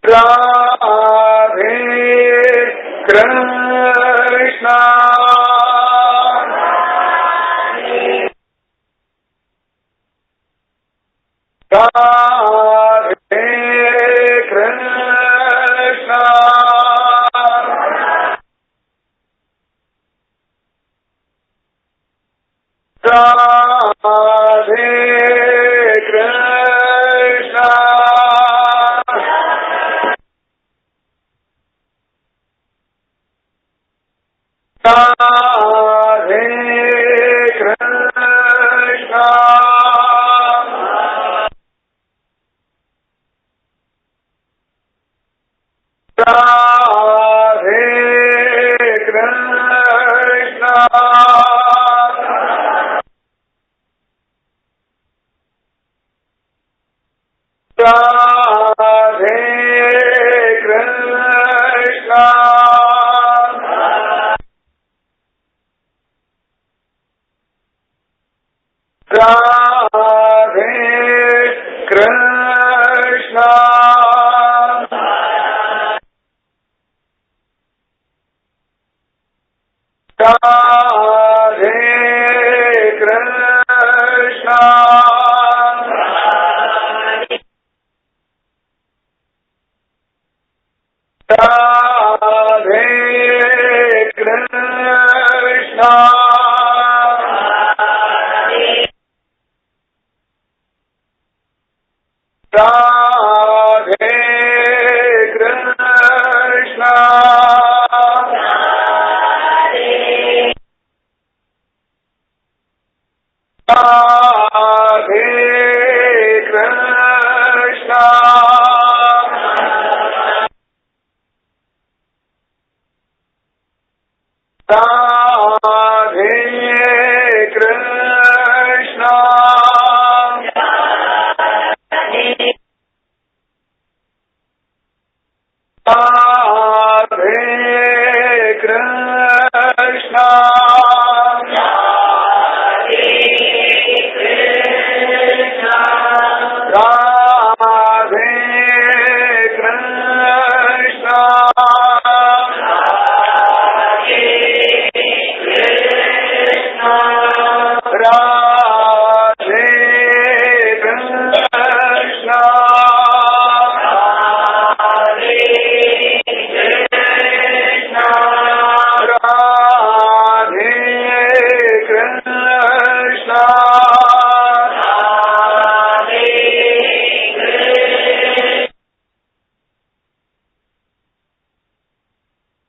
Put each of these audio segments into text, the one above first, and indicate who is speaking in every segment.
Speaker 1: Radhe Krishna Radhe Krishna Radhe Krishna Radhe Krishna Radhe Krishna Radhe Krishna Radhe Krishna Radhe Krishna Radhe Krishna Radhe Krishna Radhe Krishna Radhe Krishna Radhe Krishna Radhe Krishna Radhe Krishna Radhe Krishna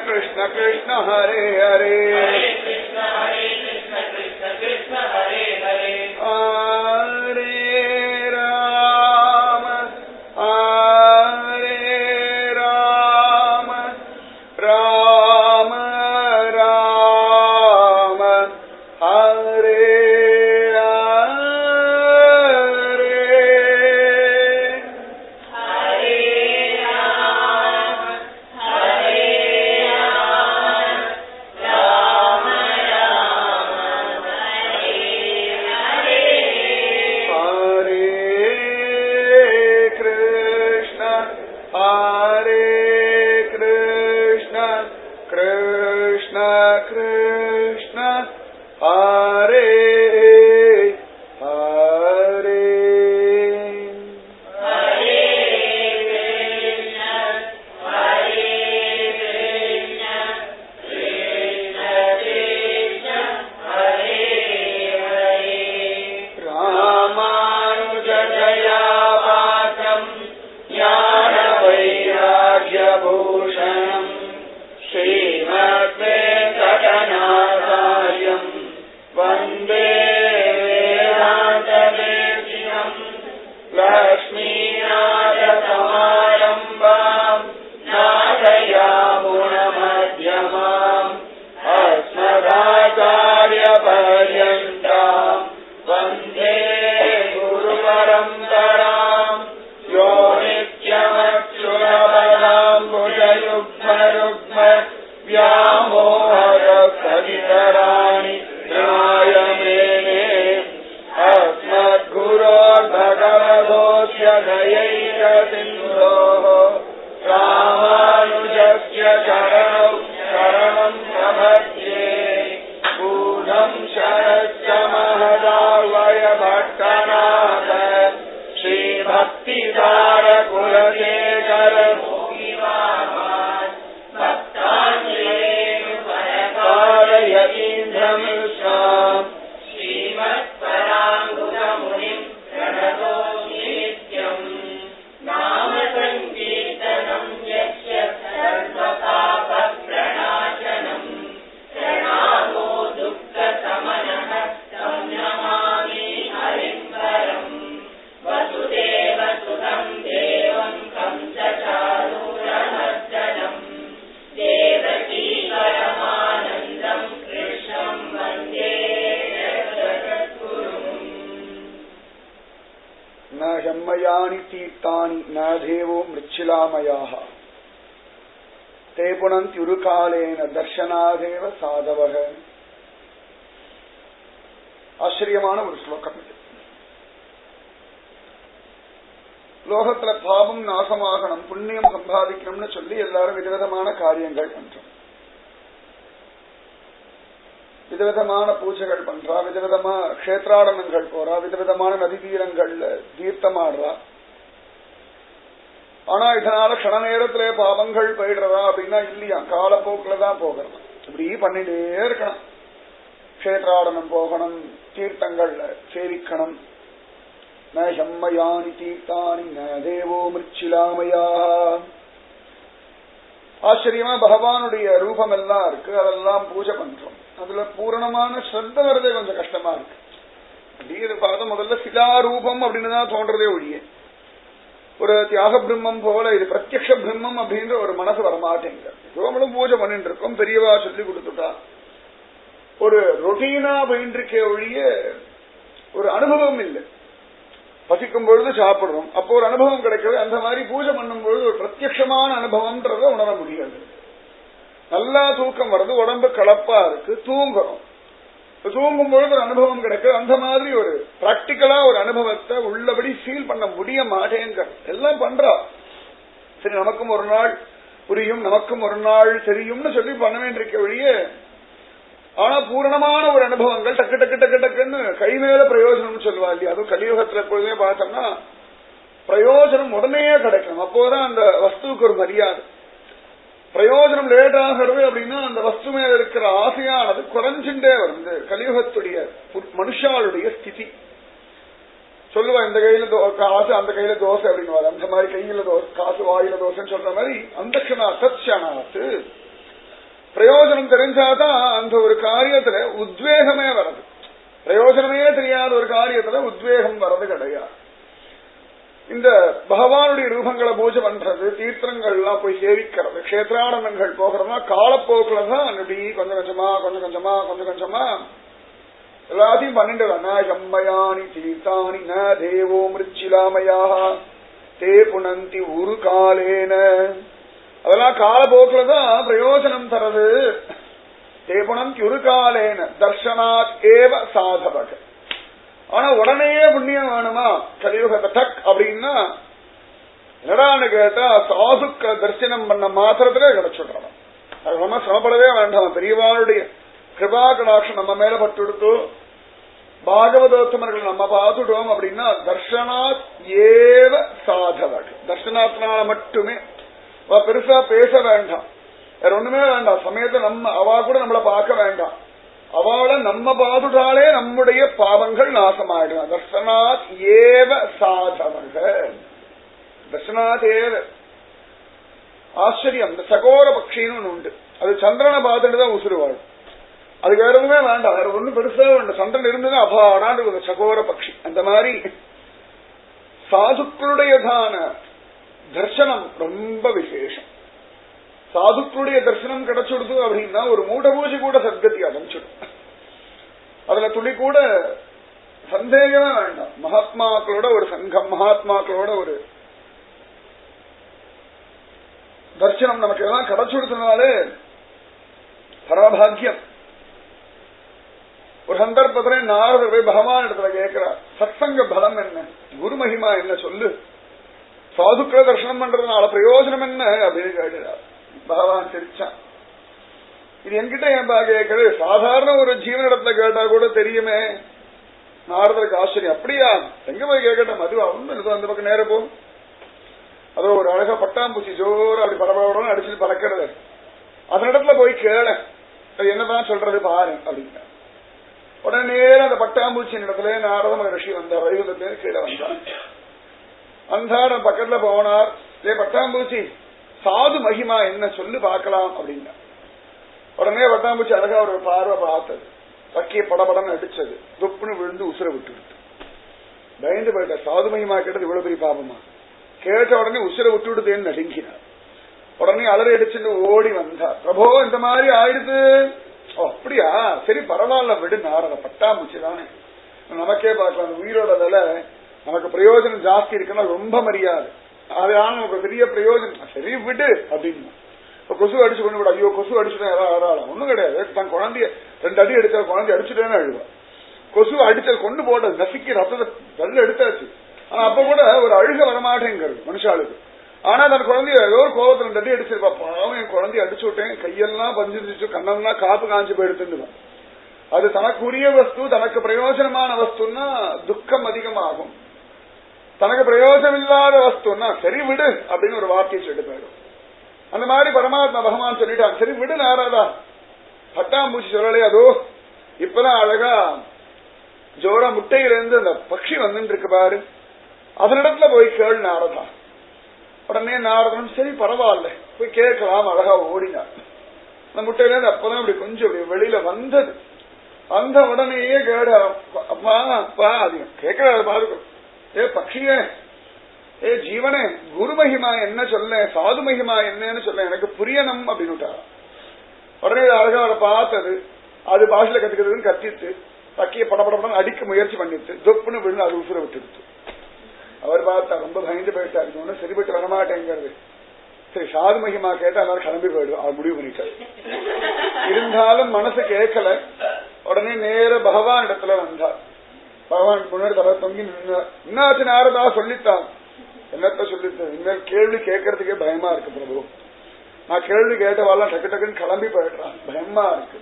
Speaker 2: Krishna Krishna Hare Hare
Speaker 1: Krishna Hare Hare तीर्थानि न देवो मृच्छिलामयाः ते पुनन्त्युरुकालेन दर्शनादेव साधवः. ஆச்சரியமான ஒரு ஸ்லோகம் இது. லோகத்துல பாபம் நாசமாகணும், புண்ணியம் சம்பாதிக்கணும்னு சொல்லி எல்லாரும் விதவிதமான காரியங்கள் பண்றோம். விதவிதமான பூஜைகள் பண்றா, விதவிதமா கஷேத்ராடனங்கள் போறா, விதவிதமான நதி தீரங்கள்ல தீர்த்தமாடுறா. ஆனா இதனால கண நேரத்திலே பாவங்கள் போயிடுறதா அப்படின்னா இல்லையா, காலப்போக்கில்தான் போகிறது. இப்படி பண்ணிட்டே இருக்கணும். கஷேத்ராடனம் போகணும், தீர்த்தங்கள்ல சேவிக்கணும். ந செம்மயானி தீர்த்தானி ந தேவோ மிருச்சிலாமயா. ஆச்சரியமா பகவானுடைய ரூபம் எல்லாம் இருக்கு, அதெல்லாம் பூஜை பண்றோம். அதுல பூரணமான ஸ்ரத்த வரதே கொஞ்சம் கஷ்டமா இருக்கு. அப்படி பார்த்த முதல்ல சிலாரூபம் அப்படின்னு தான் தோன்றதே ஒழிய ஒரு தியாக பிரம்மம் போல இது பிரத்யக்ஷ பிரம்மம் அப்படின்ற ஒரு மனசு வரமாட்டேங்க. நம்மளும் பூஜை பண்ணிட்டு இருக்கோம், பெரியவா சொல்லி கொடுத்துட்டா ஒரு ரொட்டீனா போயின்றிருக்கே ஒழிய ஒரு அனுபவம் இல்லை. பசிக்கும் பொழுது சாப்பிடுறோம், அப்போ ஒரு அனுபவம் கிடைக்கிறது. அந்த மாதிரி பூஜை பண்ணும் பொழுது ஒரு பிரத்யக்ஷமான அனுபவம்ன்றத உணர முடியாது. நல்லா தூக்கம் வருது, உடம்பு கலப்பா இருக்கு, தூங்குறோம். தூங்கும் பொழுது ஒரு அனுபவம் கிடைக்கிறது. அந்த மாதிரி ஒரு பிராக்டிக்கலா ஒரு அனுபவத்தை உள்ளபடி ஃபீல் பண்ண முடிய மாட்டேங்க. எல்லாம் பண்றா, சரி நமக்கும் ஒரு நாள் புரியும், நமக்கும் ஒரு நாள் தெரியும்னு சொல்லி பண்ண வேண்டியிருக்க வழிய, ஆனா பூரணமான ஒரு அனுபவங்கள் டக்கு டக்கு டக்கு டக்குன்னு கை மேல பிரயோஜனம் சொல்லுவா இல்லையா. அதுவும் கலியுகத்துல எப்பொழுதுமே பார்த்தோம்னா பிரயோஜனம் உடனே கிடைக்கும். அப்போதான் அந்த வஸ்துவுக்கு ஒரு மரியாதை. பிரயோஜனம் லேட் ஆகிறது அப்படின்னா அந்த வஸ்து மேல இருக்கிற ஆசையானது குறைஞ்சுட்டே வருது. கலியுகத்துடைய மனுஷாளுடைய ஸ்திதி சொல்லுவா, இந்த கையில காசு அந்த கையில தோசை அப்படின்னு. அந்த மாதிரி கையில தோசை காசு வாயில தோசைன்னு சொல்ற மாதிரி அந்த தட்சணாத்து பிரயோஜனம் தெரிஞ்சாதான் அந்த ஒரு காரியத்துல உத்வேகமே வர்றது. பிரயோஜனமே தெரியாத ஒரு காரியத்துல உத்வேகம் வர்றது கிடையாது. இந்த பகவானுடைய ரூபங்களை பூஜை பண்றது, தீர்த்தங்கள்லாம் போய் சேவிக்கிறது, கஷேத்ராடனங்கள் போகிறதா காலப்போக்குலதான் அப்படி கொஞ்சம் கொஞ்சமா கொஞ்சம் கொஞ்சமா கொஞ்சம் கொஞ்சமா எல்லாத்தையும் பண்ணிட்டு செம்மையானி தீர்த்தானி ந தேவோ மிருச்சிலாமயா தே புனந்தி ஒரு காலேன. அதெல்லாம் காலப்போக்குலதான் பிரயோஜனம் தரது. தே புனந்தி ஒரு காலேன தர்ஷனாத் ஏவ சாதவக. ஆனா உடனே புண்ணியம் வேணுமா கலியுகத்தை டக் அப்படின்னா என்னடான்னு கேட்டா சாதுக்க தரிசனம் பண்ண மாத்திரத்திலே கிடைச்சுடுறோம். நம்ம சிரமப்படவே வேண்டாம். பெரியவாளுடைய கிருபா கடாட்சம் நம்ம மேல பட்டுடுத்து பாகவதோத்தமர்கள் நம்ம பார்த்துட்டோம் அப்படின்னா தர்ஷனாத் ஏவ சாதவள். தர்ஷனாத்தினால மட்டுமே பெருசா பேச வேண்டாம், வேற ஒண்ணுமே வேண்டாம். சமயத்தை அவ கூட நம்மளை பார்க்க வேண்டாம், அவளை நம்ம பார்த்துட்டாலே நம்முடைய பாவங்கள் நாசமாயிடும். தர்ஷனாத் ஏவ சாதவள். தர்ஷனாத் ஏவ. ஆச்சரியம். இந்த சகோர பட்சின்னு ஒண்ணு உண்டு, அது சந்திரனை பார்த்துட்டு தான் உசுறு வாழும். அதுக்கு வேற ஒண்ணுமே வேண்டாம், வேற ஒண்ணும் பெருசா வேண்டாம். சந்திரன் இருந்தது அபாடான்னு சகோர பட்சி. அந்த மாதிரி சாதுக்களுடையதான தர்சனம் ரொம்ப விசேஷம். சாதுக்களுடைய தரிசனம் கிடைச்சுடுது அப்படின்னா ஒரு மூட பூஜை கூட சத்கதி அடைஞ்சிடும். அதுல துளி கூட சந்தேகமே வேண்டாம். மகாத்மாக்களோட ஒரு சங்கம், மகாத்மாக்களோட ஒரு தர்சனம் நமக்கு எல்லாம் கிடைச்சுடுறதுனாலே பரமபாகியம். ஒரு சந்தர்ப்பத்திலே நாரதர் போய் பகவான் இடத்துல கேட்கிறார், சத்சங்க பலம் என்ன, குரு மகிமா என்ன சொல்லு, சாதுக்களை தரிசனம் பண்றதுனால பிரயோஜனம் என்ன அப்படின்னு கேட்கிறார். பகவான் சிரிச்சான். இது என்கிட்ட ஏன்பா கேட்கறது, சாதாரண ஒரு ஜீவனிடத்துல கேட்டா கூட தெரியுமே. நாரதருக்கு ஆச்சரியம். அப்படியா, எங்க போய் கேட்கட்டும், அதுவா ஒண்ணு அந்த பக்கம் நேர போகும். அதோ ஒரு அழகா பட்டாம்பூச்சி ஜோர அப்படி பரபரன்னு அடிச்சுட்டு பறக்கிறது, அதனிடத்துல போய் கேள, என்னதான் சொல்றது பாரு அப்படின்னா. உடனே நேரம் அந்த பட்டாம்பூச்சியின் இடத்துல நாரத மகரிஷி வந்தார். வைகுந்தத்திலே கீழே வந்தார். வந்தார், பக்கத்துல போனார். ஏ பட்டாம்பூச்சி, சாது மகிமா என்ன சொல்லு பார்க்கலாம் அப்படின்னா. உடனே பட்டாம்பூச்சி அழகா ஒரு பார்வை பார்த்தது, பக்கிய படபடன்னு அடிச்சது, துப்புன்னு விழுந்து உசுர விட்டு பயந்து போயிட்ட. சாது மகிமா கேட்டது இவ்வளவு பெரிய பாபமா, கேட்ட உடனே உசுர விட்டு விடுதேன்னு நடுங்கினார். உடனே அலறி அடிச்சுட்டு ஓடி வந்தார். பிரபோ இந்த மாதிரி ஆயிடுது. அப்படியா, சரி பரவாயில்ல விடு நாரத, பட்டாம்பூச்சி தானே, நமக்கே பார்க்கலாம். உயிரோட விலை நமக்கு பிரயோஜனம் ஜாஸ்தி இருக்குன்னா ரொம்ப மரியாதை, அதனால நமக்கு பெரிய பிரயோஜனம், சரி விடு அப்படின்னு. இப்ப கொசு அடிச்சு கொண்டு விட, ஐயோ கொசு அடிச்சுட்டேன் யாராலும் ஒண்ணும் கிடையாது. தன் குழந்தைய 2 அடி எடுத்த குழந்தைய அடிச்சுட்டேன்னு அழுவா. கொசு அடிச்சல் கொண்டு போட்டது நசுக்கி ரத்தத்தை வெள்ள எடுத்தாச்சு. ஆனா அப்ப கூட ஒரு அழுக வரமாட்டேங்கிறது மனுஷாளுக்கு. ஆனா தன் குழந்தைய ஏதோ ஒரு கோபத்துல 2 அடி அடிச்சிருப்பா. பாவம் என் குழந்தைய அடிச்சு விட்டேன், கையெல்லாம் பஞ்சிருச்சு, கண்ணெல்லாம் காப்பு காஞ்சி போயிடுத்துன்னு. அது தனக்குரிய வஸ்து, தனக்கு பிரயோஜனமான வஸ்துன்னா துக்கம் அதிகமாகும். தனக்கு பிரயோஜனம் இல்லாத வஸ்துன்னா சரி விடு அப்படின்னு ஒரு வார்த்தையை சொல்லிட்டு போயிடும். அந்த மாதிரி பரமாத்மா பகவான் சொல்லிட்டான், சரி விடு நாராதா. பட்டாம்பூச்சி சொல்லலையே, அதோ இப்பதான் அழகா ஜோரா முட்டையிலிருந்து அந்த பட்சி வந்துட்டு இருக்கு பாரு, அதனிடத்துல போய் கேள் நாரதா. உடனே நாரதன் சரி பரவாயில்ல போய் கேட்கலாம் அழகா ஓடினார். அந்த முட்டையிலிருந்து அப்பதான் அப்படி கொஞ்சம் அப்படி வெளியில வந்தது. அந்த உடனேயே கேட, அப்பா அப்பா அதிகம் கேட்கிறாரு பாருங்க, ஏ பட்சியே, ஏ ஜீவனே, குரு மகிமா என்ன சொல்ல, சாது மகிமா என்னன்னு சொல்ல, எனக்கு புரியணும் அப்படின்னு. உடனே அழகா அவரை பார்த்தது, அது பாஷையில கத்துக்கிறதுன்னு கத்திட்டு பக்கிய படப்படம் அடிக்க முயற்சி பண்ணிட்டு தொப்புன்னு விழுந்து அது உசுர விட்டுடுத்து. அவர் பார்த்தா ரொம்ப பயந்து போயிட்டாரு, ஒன்னும் சரிபட்டு வரமாட்டேங்கிறது. சரி சாது மகிமா கேட்டா எல்லாரும் கிளம்பி போயிடும், அவர் முடிவு பண்ணிட்டாரு. இருந்தாலும் மனசு கேட்கல. உடனே நேர பகவான் இடத்துல வந்தார். பகவான் முன்னாடி தலை தொங்கி நின்றார். என்னாச்சு நாரதா சொல்லித்தான். என்னத்த சொல்லித்தான், இனிமேல் கேள்வி கேட்கறதுக்கே பயமா இருக்கு பிரபு. நான் கேள்வி கேட்டவாள் டக்கு டக்குன்னு கிளம்பி போயிடுறான், பயமா இருக்கு.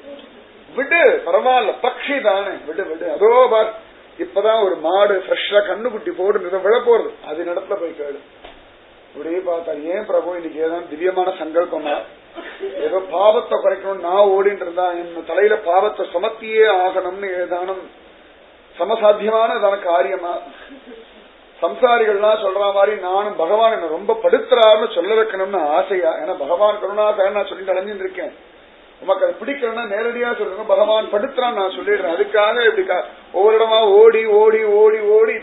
Speaker 1: விடு பரவாயில்ல, பட்சி தானே, விடு விடு. அதோ பார் இப்பதான் ஒரு மாடு ஃப்ரெஷ்ஷா கண்ணுக்குட்டி போட்டு விழ போறது, அது இடத்துல போய் கேளு. இப்படியே பார்த்தா, ஏன் பிரபு இன்னைக்கு ஏதாவது திவ்யமான சங்கல்பமா, ஏதோ பாவத்தை குறைக்கணும் நான் ஓடிட்டு இருந்தா, என் தலையில பாவத்தை சுமத்தியே ஆகணும்னு ஏதானும் சமசாத்தியமான காரியமா? சம்சாரிகள்லாம் சொல்ற மாதிரி நானும் பகவான் என்ன ரொம்ப படுத்துறாருன்னு சொல்ல வைக்கணும்னு ஆசையா? ஏன்னா பகவான் கருணாகரன் நான் சொல்லிட்டு அடைஞ்சிட்டு இருக்கேன். உமக்கு அது பிடிக்கணும்னா நேரடியா சொல்லுங்க, பகவான் படுத்துறான்னு நான் சொல்லிடுறேன். அதுக்காக இப்படி ஒவ்வொரு இடமா ஓடி ஓடி ஓடி ஓடி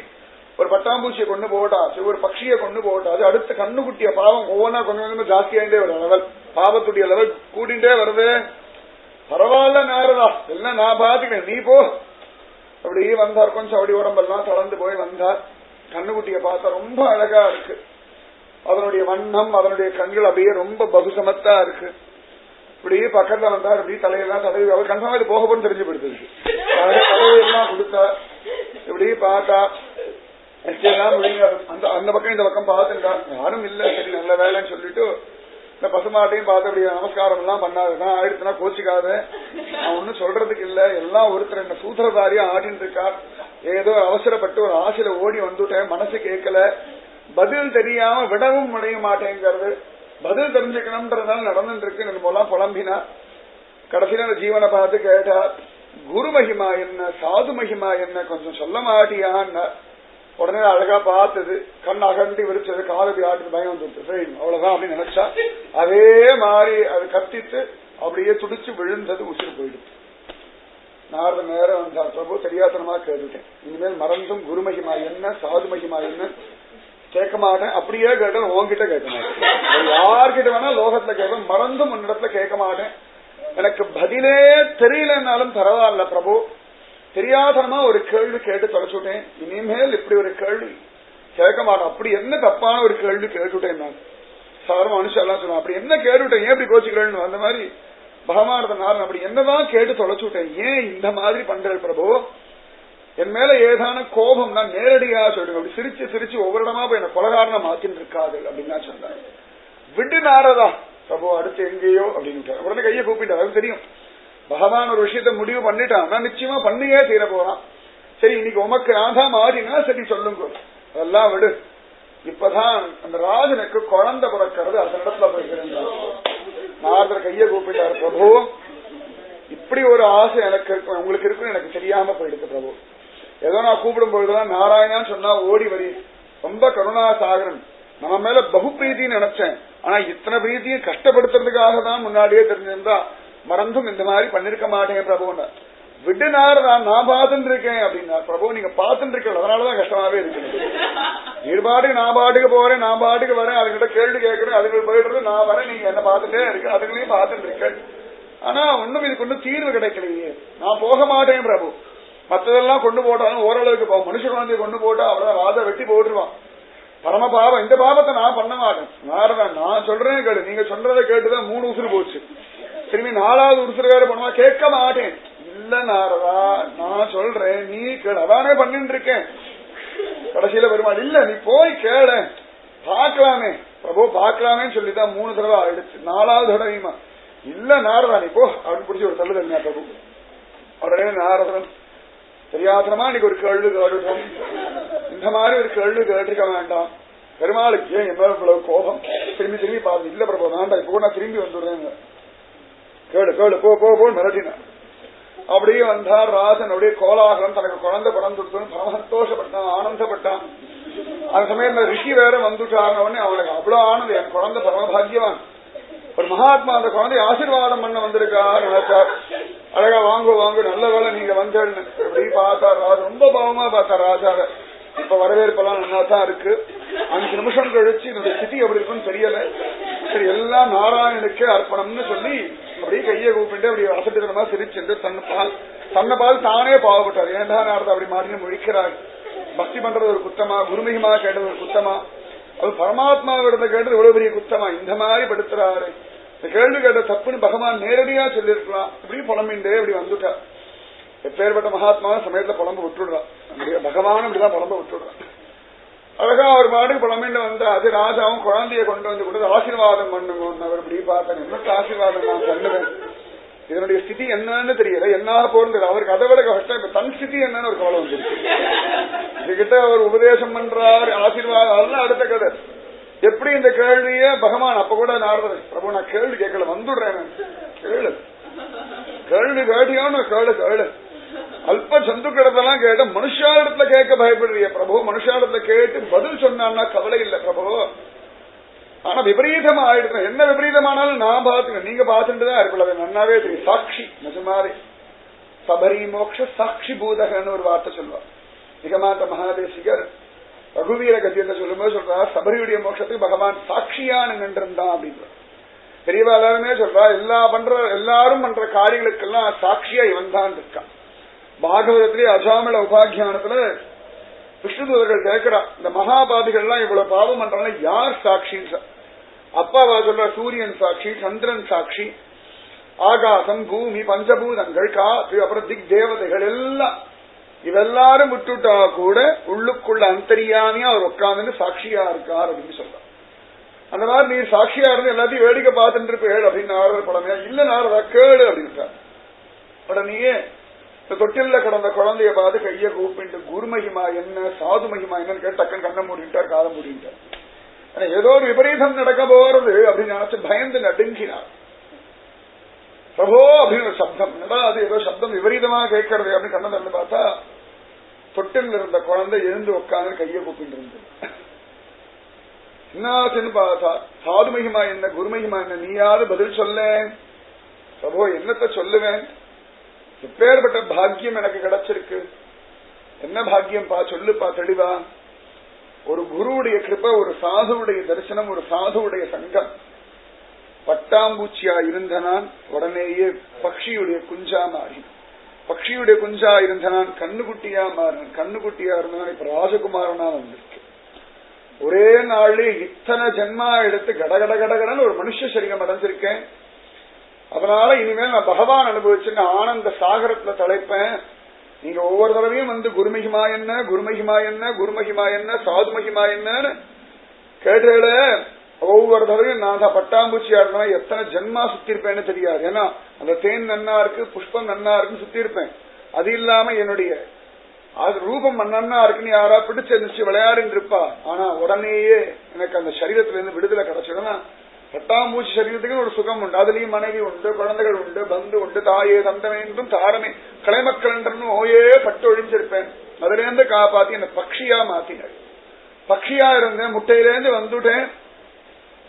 Speaker 1: ஒரு பட்டாம்பூச்சியை கொண்டு போட்டாச்சு, ஒரு பட்சியை கொண்டு போட்டாச்சு. அடுத்த கண்ணுக்குட்டிய பாவம் ஒவ்வொன்னா கொஞ்சம் கொஞ்சமா ஜாஸ்தியாயிட்டே வருது, லெவல் பாவத்துடைய லெவல் கூட்டிகிட்டே வருது. பரவாயில்ல நாரதா, எல்லாம் நான் பாத்துக்கிறேன், நீ போ. அப்படி வந்தார், கொஞ்சம் அப்படி உடம்பெல்லாம் தளர்ந்து போய் வந்தார். கண்ணுக்குட்டிய பார்த்தா ரொம்ப அழகா இருக்கு, அதனுடைய வண்ணம், அதனுடைய கண்கள் அப்படியே ரொம்ப பகுசமத்தா இருக்கு. இப்படி பக்கத்துல வந்தார், இப்படி தலையெல்லாம் தடவி, அவர் கன்ஃபார்மா இது போக போன்னு தெரிஞ்சு போயிடுது. தலையெல்லாம் கொடுத்தா, இப்படி பார்த்தா அந்த பக்கம் இந்த பக்கம் பார்த்துட்டா, யாரும் இல்ல, சரி நல்ல வேலைன்னு சொல்லிட்டு இந்த பசுமாட்டையும் பார்த்து அப்படி நமஸ்காரம் எல்லாம் பண்ணாதுதான் ஆயிடுச்சுன்னா கோச்சிக்காத, நான் ஒன்னும் சொல்றதுக்கு இல்ல, எல்லாம் ஒருத்தர் என்ன சூத்திரதாரியா ஆடின்னு இருக்கார், ஏதோ அவசரப்பட்டு ஒரு ஆசையில ஓடி வந்துட்டேன், மனசு கேட்கல, பதில் தெரியாம விடவும் முடிய மாட்டேங்கிறது, பதில் தெரிஞ்சுக்கணும்ன்றதுனால நடந்துட்டு இருக்கு போலாம் புலம்பினா. கடைசியில அந்த ஜீவனை பார்த்து கேட்டார், குரு மகிமா என்ன சாது மகிமா என்ன கொஞ்சம் சொல்ல மாட்டியான்னு. உடனே அழகா பார்த்தது, கண் அகண்டி விரிச்சது, காலடி ஆட்டு பயம் வந்துட்டு சரி அவ்வளவுதான் அப்படின்னு நினைச்சா, அதே மாதிரி அது கத்திட்டு அப்படியே துடிச்சு விழுந்தது, உசுறு போயிடுச்சு. நாரத நேரம் வந்தார், பிரபு தெரியாதனமா கேட்டுட்டேன், இனிமேல் மறந்தும் குரு மகிமா என்ன சாது மகிமா என்ன கேட்க மாட்டேன், அப்படியே கேட்டாலும் உன்கிட்ட கேட்க மாட்டேன், யார்கிட்ட வேணா லோகத்துல கேட்பேன், மறந்தும் உன்னிடத்துல கேட்க மாட்டேன், எனக்கு பதிலே தெரியலன்னாலும் பரவாயில்ல பிரபு, தெரியாதனமா ஒரு கேள்வி கேட்டு தொலைச்சுட்டேன், இனிமேல் இப்படி ஒரு கேள்வி கேட்க மாட்டேன், அப்படி என்ன தப்பான ஒரு கேள்வி கேட்டுட்டேன், நான் சாதாரண மனுஷன் எல்லாம் சொல்லுவேன் அப்படி என்ன கேட்டுட்டேன் ஏன் இப்படி கோச்சிக்கிறேன்னு, அந்த மாதிரி பகவானதனால அப்படி என்னதான் கேட்டு தொலைச்சுட்டேன், ஏன் இந்த மாதிரி பண்றேன் பிரபு, என் மேல ஏதான கோபம் தான் நேரடியா சொல்லுங்க, அப்படி சிரிச்சு சிரிச்சு ஒவ்வொரு இடமா போய் என்ன கொலகாரணம் மாத்தின்னு இருக்காது அப்படின்னு சொன்னாங்க. விட்டு நாரதா பிரபு அடுத்து எங்கேயோ அப்படின்னு உடனே கையை கூப்பிட்டார், அது தெரியும் பகவான் ஒரு விஷயத்த முடிவு பண்ணிட்டான், நிச்சயமா பண்ணியே தீர போறான், சரி இன்னைக்கு உமக்கு நான் தான் மாறினா சரி சொல்லுங்க, அதெல்லாம் விடு, இப்பதான் அந்த ராஜனுக்கு குழந்தை பிறக்கிறது, அந்த இடத்துல போயிருந்தார். நாரதர் கையை கூப்பிட்டார், பிரபு இப்படி ஒரு ஆசை எனக்கு இருக்கு உங்களுக்கு இருக்குன்னு எனக்கு தெரியாம போயிடுது பிரபு, ஏதோ நான் கூப்பிடும் பொழுதுதான் நாராயணான்னு சொன்னா ஓடி வரி, ரொம்ப கருணாசாகரன், நம்ம மேல பகு பிரீத்தின்னு நினைச்சேன், ஆனா இத்தனை பிரீத்தியும் கஷ்டப்படுத்துறதுக்காக தான் முன்னாடியே தெரிஞ்சிருந்தா மறந்தும் இந்த மாதிரி பண்ணிருக்க மாட்டேன் பிரபுன்னு. விட்டுனார் நான் பார்த்துட்டு இருக்கேன் அப்படின்னா, பிரபு நீங்க பார்த்துட்டு இருக்க அதனாலதான் கஷ்டமாவே இருக்கு, ஈடுபாட்டுக்கு நான் பாட்டுக்கு போறேன், நான் பாட்டுக்கு வரேன், அதுகிட்ட கேள்வி கேட்கறேன், அதுக்கு போயிடுறது, நான் வரேன், நீங்க என்ன பார்த்துட்டே இருக்கு, அதுகளையும் பார்த்துட்டு இருக்கேன், ஆனா ஒண்ணும் இதுக்கு ஒன்னும் தீர்வு கிடைக்கலையே, நான் போக மாட்டேன் பிரபு, மற்றதெல்லாம் கொண்டு போட்டாலும் ஓரளவுக்கு போவோம், மனுஷ குழந்தைய கொண்டு போட்டா அவ்வளவுதான் ராஜா வெட்டி போட்டுருவான், பரம பாவம், இந்த பாவத்தை நான் பண்ண மாட்டேன், நான் சொல்றேன் கேளு, நீங்க சொல்றதை கேட்டுதான் 3 உசுறு போச்சு, திரும்பி 4வது உசுறு வேற பண்ணுவா, கேட்க மாட்டேன், இல்ல நாரதா நான் சொல்றேன் நீ கேளு, அதானே பண்ணிட்டு இருக்கேன், கடைசியில பெருமாள் இல்ல நீ போய் கேள பாக்கலாமே பிரபு பாக்கலாமேன்னு சொல்லிதான் 3 தடவை ஆயிடுச்சு, 4வது தடவையுமா இல்ல நாரதா நீ போ அப்படின்னு பிடிச்சி ஒரு தள்ளு தருங்க பிரபு. உடனே நாரதன் தெரியாதனமா இன்னைக்கு ஒரு கேள்வி கேட்டுட்டோம், இந்த மாதிரி ஒரு கேள்வி கேட்டிருக்க வேண்டாம், பெருமாளுக்கு ஏன் என்ன இவ்வளவு கோபம், திரும்பி திரும்பி பாருங்க, இல்ல பிரபு வேண்டாம் இப்போ நான் திரும்பி வந்துடுறேன், கேளு கேளு போ போ போ மிரட்டினார். அப்படியே வந்தார் ராஜன், அப்படியே கோலாகலம், தனக்கு குழந்தை பிறந்துடுத்துன்னு பரம சந்தோஷப்பட்டான், ஆனந்தப்பட்டான். அந்த சமயத்துல ரிஷி வேற வந்துட்டாருன உடனே அவனுக்கு அவ்வளவு ஆனது, என் குழந்தை பரமபாகியவான், ஒரு மகாத்மா அந்த குழந்தை ஆசீர்வாதம் பண்ண வந்திருக்கார் நினைச்சார், அழகா வாங்க வாங்க நல்ல வேலை நீங்க வந்தேன்னு எப்படி பார்த்தார் ராஜா, ரொம்ப பாவமா பார்த்தார் ராஜாவை, இப்ப வரவேற்பெல்லாம் நல்லா தான் இருக்கு, 5 நிமிஷம் கழிச்சு என்னுடைய ஸ்திதி எப்படி இருக்குன்னு தெரியல, சரி எல்லாம் நாராயணனுக்கே அர்ப்பணம்னு சொல்லி அப்படியே கையை கூப்பிட்டு அப்படி அசட்டுத்தனமா சிரிச்சுட்டு தன்னை பால் தானே பாவப்பட்டார், ஏண்டா நாரதா அப்படி மாறினு முழிக்கிறார், பக்தி பண்றது ஒரு குத்தமா, குருமிகமா கேட்டது ஒரு குத்தமா, அது பரமாத்மாவிடத்தை கேட்டது எவ்வளவு பெரிய குத்தமா, இந்த மாதிரி படுத்துறாரு, இந்த கேள்வி கேட்ட தப்புன்னு பகவான் நேரடியா சொல்லிருக்கலாம், இப்படி புலம்பிண்டே இப்படி வந்துட்டார். எப்பேற்பட்ட மகாத்மா சமயத்துல புலம்பு விட்டுடுறான், பகவான் இப்படிதான் புலம்ப விட்டுடுறான். அழகா அவர் பாட்டுக்கு புலம்பிண்டு வந்தா, அது ராஜாவும் குழந்தைய கொண்டு வந்து கொடுத்து ஆசீர்வாதம் பண்ணுங்க, அவர் இப்படி பார்த்தேன், என்னட்டு ஆசீர்வாதம் நான் பண்ணுவேன், இதனுடைய ஸ்திதி என்னன்னு தெரியல, என்ன போறது அவருக்கு, அதை விட கஷ்டம் இப்ப தன் ஸ்திதி என்னன்னு ஒரு கவலை வந்துருக்கு, இதுகிட்ட அவர் உபதேசம் பண்றாரு ஆசீர்வாதம், அதெல்லாம் அடுத்த கதை. எப்படி இந்த கேள்விய பகவான் அப்ப கூட நாரதர், பிரபு நான் கேள்வி கேட்கல வந்துடுறேன், கேளு கேள்வி கேட்டியோன்னு கேளு கேளு, அல்ப சந்துக்கிடத்தெல்லாம் கேட்ட மனுஷாலத்துல கேட்க பயப்படுறிய பிரபு, மனுஷாலத்துல கேட்டு பதில் சொன்னா கவலை இல்லை பிரபு, ஆனா விபரீதமா ஆயிடுச்சு, என்ன விபரீதமானாலும் நான் பாத்துக்க, நீங்க பாத்துட்டுதான் இருப்பது நன்னாவே தெரியும், சாட்சி நிஜமாவே சபரி மோக்ஷ சாட்சி பூதகன்னு ஒரு வார்த்தை சொல்லுவார் நிகமாந்த மகாதேசிகர் ரகுவீர கத்தியத்தை சொல்லும்போது சொல்றார், சபரியுடைய மோட்சத்துக்கு பகவான் சாட்சியானு நின்றிருந்தான் அப்படின்ற பெரியவா எல்லாருமே சொல்றா, எல்லாரும் பண்ற காரியங்களுக்கெல்லாம் சாட்சியா இவன் தான் இருக்கான். பாகவதத்திலேயே அஜாமில உபாக்கியானத்துல விஷ்ணுதூதர்கள் கேட்கிறா, இந்த மகாபாதிகள் எல்லாம் இவ்வளவு பாவம் பண்றாங்க யார் சாட்சின்னு, அப்பாவா சொல்ற சூரியன் சாட்சி, சந்திரன் சாட்சி, ஆகாசம் பூமி பஞ்சபூதங்கள் காற்று அப்புறம் திக் தேவதைகள் எல்லாம், இவெல்லாரும் விட்டுட்டா கூட உள்ளுக்குள்ள அந்தரியாமையா அவர் உட்கார்ந்து சாட்சியா இருக்கார் அப்படின்னு சொல்றார். அந்த மாதிரி நீர் சாட்சியா இருந்து எல்லாத்தையும் வேடிக்கை பார்த்துட்டு இருப்பேள் அப்படின்னு நாரதர் படமே இல்ல நாரதா கேளு அப்படின்ட்டார். உடனே தொட்டில கிடந்த குழந்தைய பார்த்து கைய கூப்பிட்டு குருமகிமா என்ன சாது மகிமா என்னன்னு கேட்டு டக்குன்னு கண்ணை மூடிட்டார், காதை மூடிட்டார். ஏதோ ஒரு விபரீதம் நடக்க போறது அப்படின்னு நினைச்சு பயந்து நடுங்கினார். பிரபோ அப்படின்னு ஒரு சப்தம், அது ஏதோ சப்தம் விபரீதமா கேட்கறது அப்படின்னு கண்ணை திறந்து பார்த்தா தொட்டில் இருந்த குழந்தை எழுந்து உட்காந்து கைய கூப்பிட்டு இருந்தது. என்னாச்சுன்னு பார்த்தா சாது மகிமா என்ன குருமகிமா என்ன நீயாவது பதில் சொல்ல. பிரபோ என்னத்த சொல்லுவேன், எப்பேற்பட்ட பாக்கியம் எனக்கு கிடைச்சிருக்கு, என்ன பாக்கியம் பா சொல்லுப்பா தெளிவா. ஒரு குருவுடைய கிருபை, ஒரு சாதுவுடைய தரிசனம், ஒரு சாதுவுடைய சங்கம். பட்டாம்பூச்சியா இருந்த நான் உடனேயே பக்ஷியுடைய குஞ்சா மாறி, பக்ஷியுடைய குஞ்சா இருந்த நான் கண்ணுக்குட்டியா மாறினேன், கண்ணுக்குட்டியா இருந்தவன் இப்ப ராஜகுமாரனா வந்திருக்கு. ஒரே நாள்லயே இத்தனை ஜென்மா எடுத்து கடகட கடகடன்னு ஒரு மனுஷ சரீரம் அடைஞ்சிருக்கேன். அதனால இனிமேல் நான் பகவான் அனுபவிச்சுன்னு ஆனந்த சாகரத்துல தலைப்பேன். நீங்க ஒவ்வொரு தடவையும் வந்து குருமகிமா என்ன குருமகிமா என்ன குருமகிமா என்ன சாது மகிமா என்னன்னு கேட்டேல, ஒவ்வொரு தடவையும் நான் தான் பட்டாம்பூச்சியா இருந்தேன் எத்தனை ஜென்மா சுத்தி இருப்பேன்னு தெரியாது. ஏன்னா அந்த தேன் நன்னா இருக்கு, புஷ்பம் நன்னா இருக்குன்னு சுத்தி இருப்பேன். அது இல்லாம என்னுடைய ரூபம் நன்னா இருக்குன்னு யாரா பிடிச்சு விளையாடின்னு இருப்பா. ஆனா உடனேயே எனக்கு அந்த சரீரத்துல இருந்து விடுதலை கிடைச்சிடும்னா பட்டாம்பூச்சி சரீரத்துக்கு ஒரு சுகம் உண்டு, அதுலயும் மனைவி உண்டு, குழந்தைகள் உண்டு, பந்து உண்டு, தாயே தந்தமே என்றும் தாரமே கலைமக்கள் என்றும் ஓயே பட்டு ஒழிஞ்சிருப்பேன். அதுல இருந்து காப்பாத்தி என்ன பக்ஷியா மாத்தினேன். பக்ஷியா இருந்தேன், முட்டையிலேருந்து வந்துட்டேன்.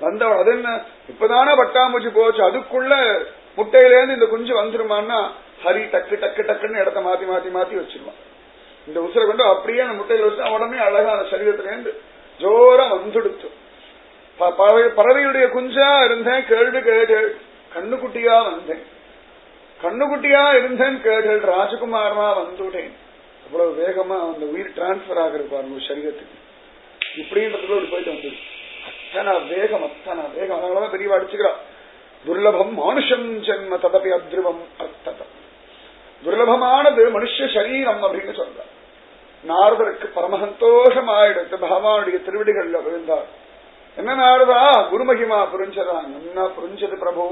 Speaker 1: வந்தவன் அது என்ன இப்பதானே பட்டாம்பூச்சி போச்சு, அதுக்குள்ள முட்டையிலேருந்து இந்த குஞ்சு வந்துருமான்னா ஹரி டக்கு டக்கு டக்குன்னு இடத்த மாத்தி மாத்தி மாத்தி வச்சிருவான். இந்த உசுரை கொண்டு அப்படியே அந்த முட்டையில வச்சு உடனே அழகான சரீரத்திலேருந்து ஜோரா வந்துடுத்து. பறவையுடைய குஞ்சா இருந்தேன், கேள்வி கேட்டேள், கண்ணுக்குட்டியா வந்தேன், கண்ணுக்குட்டியா இருந்தேன் கேட்டேள், ராஜகுமாரனா வந்துட்டேன். அவ்வளவு வேகமா அந்த உயிர் டிரான்ஸ்பர் ஆகிறது பாருங்க சரீரத்துக்கு. இப்படின்றதுக்குள்ள ஒரு போயிட்டு வந்துடு அத்தனை வேகம் அத்தனை வேகம். அதனாலதான் பெரியவா அடிச்சுக்கிறா, துர்லபம் மானுஷம் ஜென்ம ததபி அத்ருவம் அர்த்ததம். துர்லபமானது மனுஷ சரீரம் அப்படின்னு சொல்றார். நாரதருக்கு பரமசந்தோஷமாயிடுத்து, பகவானுடைய திருவிடிகள்ல விழுந்தார். என்ன நாரதா குருமகிமா புரிஞ்சதான், என்ன புரிஞ்சது பிரபு,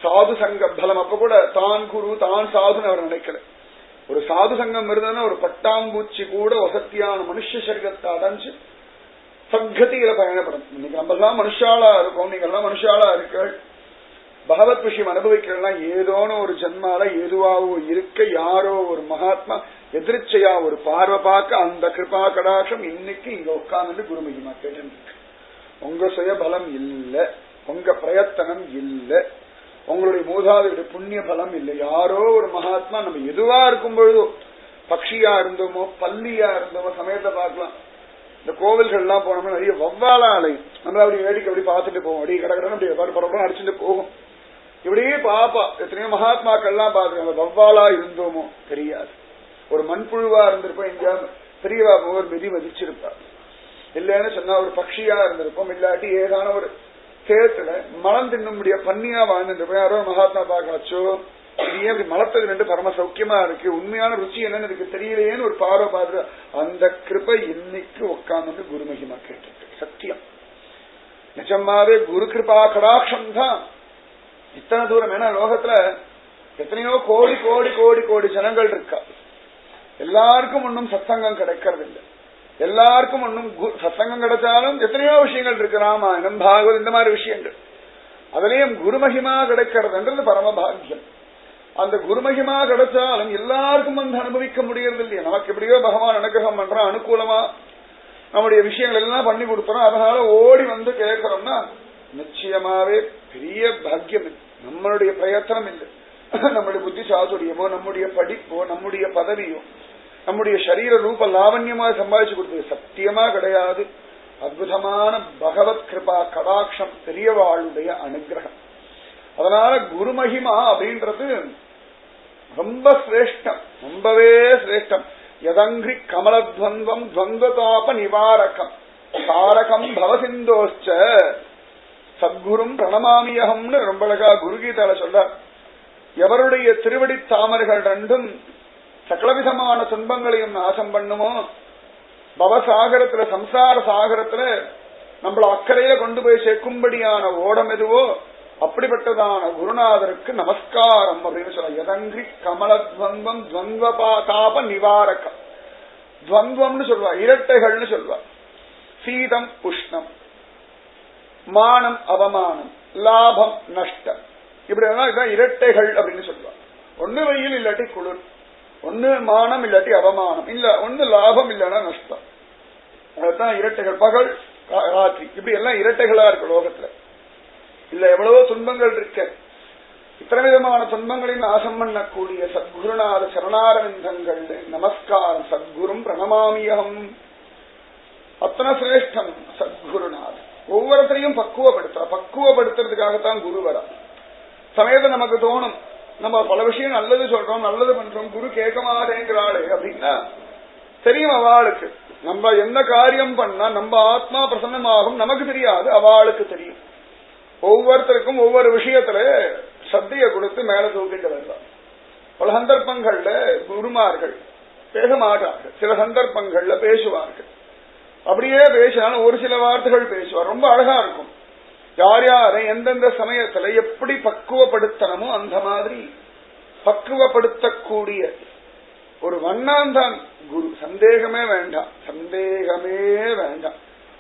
Speaker 1: சாது சங்க பலம். அப்ப கூட தான் குரு தான் சாதுன்னு அவர் நினைக்கல. ஒரு சாது சங்கம் இருந்ததுன்னா ஒரு பட்டாம்பூச்சி கூட வசத்தியான மனுஷ சரீரத்தை அடைஞ்சு சத்கதியில பயணப்படும். இன்னைக்கு நம்ம எல்லாம் மனுஷாலா இருக்கோம், நீங்க எல்லாம் மனுஷாலா இருக்க, பகவத் விஷயம் அனுபவிக்கலாம். ஏதோன்னு ஒரு ஜென்மால எதுவாவோ இருக்க யாரோ ஒரு மகாத்மா எதிர்ச்சையா ஒரு பார்வை பார்க்க அந்த கிருபா கடாட்சம் இன்னைக்கு இங்க உட்கார்ந்து குருமகிமா கேட்டு. உங்க சுய பலம் இல்ல, உங்க பிரயத்தனம் இல்ல, உங்களுடைய மூதாதையுடைய புண்ணிய பலம் இல்லை. யாரோ ஒரு மகாத்மா நம்ம எதுவா இருக்கும் பொழுதோ, பக்ஷியா இருந்தோமோ பல்லியா இருந்தோமோ சமயத்தை பார்க்கலாம். இந்த கோவில்கள் எல்லாம் போனோம்னா நிறைய வவ்வாலா அலையும், நம்ம அப்படி வேடிக்கை அப்படி பார்த்துட்டு போவோம், அப்படியே கடற்கரை அப்படி பரபரம் அடிச்சுட்டு போகும். இப்படியே பாப்பா எத்தனையோ மகாத்மாக்கள் எல்லாம் பாத்துருக்காங்க. வவ்வாலா இருந்தோமோ தெரியாது, ஒரு மண்புழுவா இருந்திருப்போம், எங்கேயாவது பெரியவா ஒரு மிதி மதிச்சிருப்பா, இல்லன்னு சொன்னா ஒரு பக்ஷியா இருந்திருப்போம், இல்லாட்டி ஏதான ஒரு சேத்துல மலம் தின்னும்படியா பன்னியா வாழ்ந்துருப்போம். யாரோ மகாத்மா பார்க்கலாச்சோ இது ஏன் இப்படி மலத்தது ரெண்டு பரம சௌக்கியமா இருக்கு, உண்மையான ருச்சி என்னன்னு இருக்கு தெரியலையேன்னு ஒரு பார்வை பார்த்து அந்த கிருபை இன்னைக்கு உட்கார்ந்து குருமகிமா கேட்டு சத்தியம். நிஜமாவே குரு கிருபா கடாட்சம் தான் இத்தனை தூரம். ஏன்னா லோகத்துல எத்தனையோ கோடி கோடி கோடி கோடி ஜனங்கள் இருக்கா, எல்லாருக்கும் ஒன்னும் சத்சங்கம் கிடைக்கிறது இல்லை, எல்லாருக்கும் ஒன்னும் சத்சங்கம் கிடைச்சாலும் எத்தனையோ விஷயங்கள் இருக்கு, ராமாயணம் பாகவத் இந்த மாதிரி விஷயங்கள். அதுலயும் குருமகிமா கிடைக்கிறதுன்றது பரமபாகியம். அந்த குருமகிமா கிடைச்சாலும் எல்லாருக்கும் வந்து அனுபவிக்க முடியறது இல்லையா. நமக்கு எப்படியோ பகவான் அனுகிரகம் பண்றான், அனுகூலமா நம்முடைய விஷயங்கள் எல்லாம் பண்ணி கொடுத்துறோம், அதனால ஓடி வந்து கேட்கிறோம்னா நிச்சயமாவே பெரிய பாக்கியம். நம்மளுடைய பிரயத்தனம் இல்லை, நம்முடைய புத்தி சாதுரியமோ நம்முடைய படிப்போ நம்முடைய பதவியோ நம்முடைய சரீர ரூப லாவண்யமா சம்பாதிச்சு கொடுத்தது சத்தியமா கிடையாது. அற்புதமான பகவத் கிருபா கடாட்சம், பெரியவாளுடைய அனுகிரகம். அதனால குருமகிமா அப்படின்றது ரொம்ப சிரேஷ்டம், ரொம்பவே சிரேஷ்டம். யதங்கிரி கமலத்வந்தம் துவந்ததாப நிவாரகம் தாரகம் பவசிந்தோச்ச சத்குரும் பிரணமாமியகம்னு ரொம்ப அழகா குருகீதால சொல்றார். எவருடைய திருவடி தாமர்கள் ரெண்டும் சகலவிதமான துன்பங்களையும் நாசம் பண்ணுமோ, பவசாகரத்துல சம்சார சாகரத்துல நம்மள அக்கறையில கொண்டு போய் சேர்க்கும்படியான ஓடம் எதுவோ அப்படிப்பட்டதான குருநாதருக்கு நமஸ்காரம் அப்படின்னு சொல்ல. யதங்கிரி கமலத்வந்தம் துவந்தாப நிவாரகம். துவந்தம்னு சொல்வா, இரட்டைகள்னு சொல்வா. சீதம் உஷ்ணம், மானம் அவமானம், லாபம் நஷ்டம், இப்படி இதான் இரட்டைகள் அப்படின்னு சொல்லுவா. ஒண்ணு வெயில் இல்லாட்டி குளிர், ஒண்ணு மானம் இல்லாட்டி அவமானம், இல்ல ஒண்ணு லாபம் இல்லைன்னா நஷ்டம். அதுதான் இரட்டைகள். பகல் ராத்திரி இப்படி எல்லாம் இரட்டைகளா இருக்கு லோகத்துல. இல்ல எவ்வளவோ துன்பங்கள் இருக்க, இத்தனை விதமான துன்பங்களின் நாசம் பண்ணக்கூடிய சத்குருநாத சரணாரவிந்தங்கள் நமஸ்காரம். சத்குரும் பிரணமாமியம். அத்தனை சிரேஷ்டம் சத்குருநாதன். ஒவ்வொருத்தரையும் பக்குவப்படுத்துறதுக்காகத்தான் குரு வரா. சமயத்தை நமக்கு தோணும், நம்ம பல விஷயம் நல்லது சொல்றோம், நல்லது பண்றோம், குரு கேட்க மாட்டேங்கிறாளே அப்படின்னா தெரியும் அவளுக்கு நம்ம என்ன காரியம் பண்ணா நம்ம ஆத்மா பிரசன்னமாகும் நமக்கு தெரியாது, அவளுக்கு தெரியும். ஒவ்வொருத்தருக்கும் ஒவ்வொரு விஷயத்துல சத்தைய கொடுத்து மேல தூக்கிட்டு வரலாம். பல சந்தர்ப்பங்கள்ல குருமார்கள் பேச மாட்டார்கள், சில சந்தர்ப்பங்கள்ல பேசுவார்கள். அப்படியே பேசினாலும் ஒரு சில வார்த்தைகள் பேசுவார், ரொம்ப அழகா இருக்கும். யார் யாரை எந்தெந்த சமயத்துல எப்படி பக்குவப்படுத்தணுமோ அந்த மாதிரி பக்குவப்படுத்தக்கூடிய ஒரு வண்ணாந்தான் குரு. சந்தேகமே வேண்டாம், சந்தேகமே வேண்டாம்.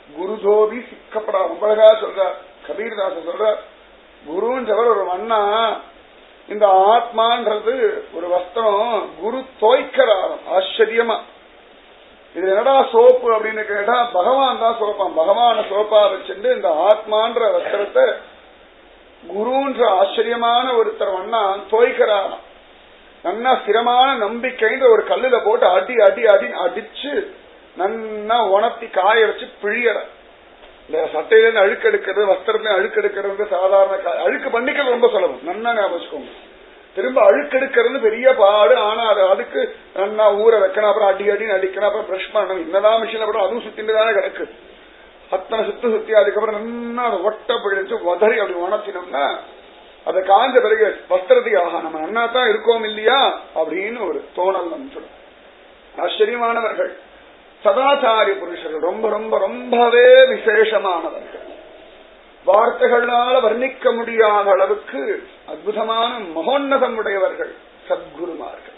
Speaker 1: குருதோபி சிக்கப்படா. ரொம்ப அழகா சொல்றார் கபீர்தாச சொல்றார், குருன்றவர் ஒரு வண்ணா, இந்த ஆத்மான்றது ஒரு வஸ்திரம், குரு தோய்க்கிறார். ஆச்சரியமா இது என்னடா சோப்பு அப்படின்னு கேட்டா பகவான் தான் சோப்பான். பகவான சோப்பா வச்சுட்டு இந்த ஆத்மான்ற வஸ்திரத்தை குருன்ற ஆச்சரியமான ஒருத்தர் வண்ணா தோய்க்கிறாராம். நன்னா ஸ்திரமான நம்பிக்கைன்ற ஒரு கல்லுல போட்டு அடி அடி அடி அடிச்சு நன்னா உணர்த்தி காய வச்சு பிழியற. இந்த சட்டையில அழுக்கு எடுக்கிறது, வஸ்திரத்துல அழுக்கு எடுக்கிறது சாதாரண அழுக்கு பண்ணிக்கிறது ரொம்ப சுலபம், நன்னா ஞாபகம். திரும்ப அழுக்கெடுக்கிறது பெரிய பாடு. ஆனா அதுக்கு நன்னா ஊற வைக்கணும், அப்புறம் அடி அடின்னு அடிக்கணும், அப்புறம் பிரஷ் பண்ணணும். என்னதான் மிஷின் அப்புறம் அதுவும் சுத்திட்டு தானே கிடக்கு. அத்தனை சுத்தி அதுக்கப்புறம் நன்னா அதை ஒட்ட பிழிச்சு உதறி அப்படி உணர்த்தினோம்னா அதை காஞ்ச பிறகு வஸ்திரத்துக்கு ஆகா நம்ம நன்னா தான் இருக்கோம் இல்லையா அப்படின்னு ஒரு தோணல் நம்ம சொல்லும். ஆச்சரியமானவர்கள் சதாச்சாரிய புருஷர்கள், ரொம்ப ரொம்ப ரொம்பவே விசேஷமானவர்கள். வார்த்தைகளால வர்ணிக்க முடியாத அளவுக்கு அற்புதமான மகோன்னதம் உடையவர்கள் சத்குருமார்கள்.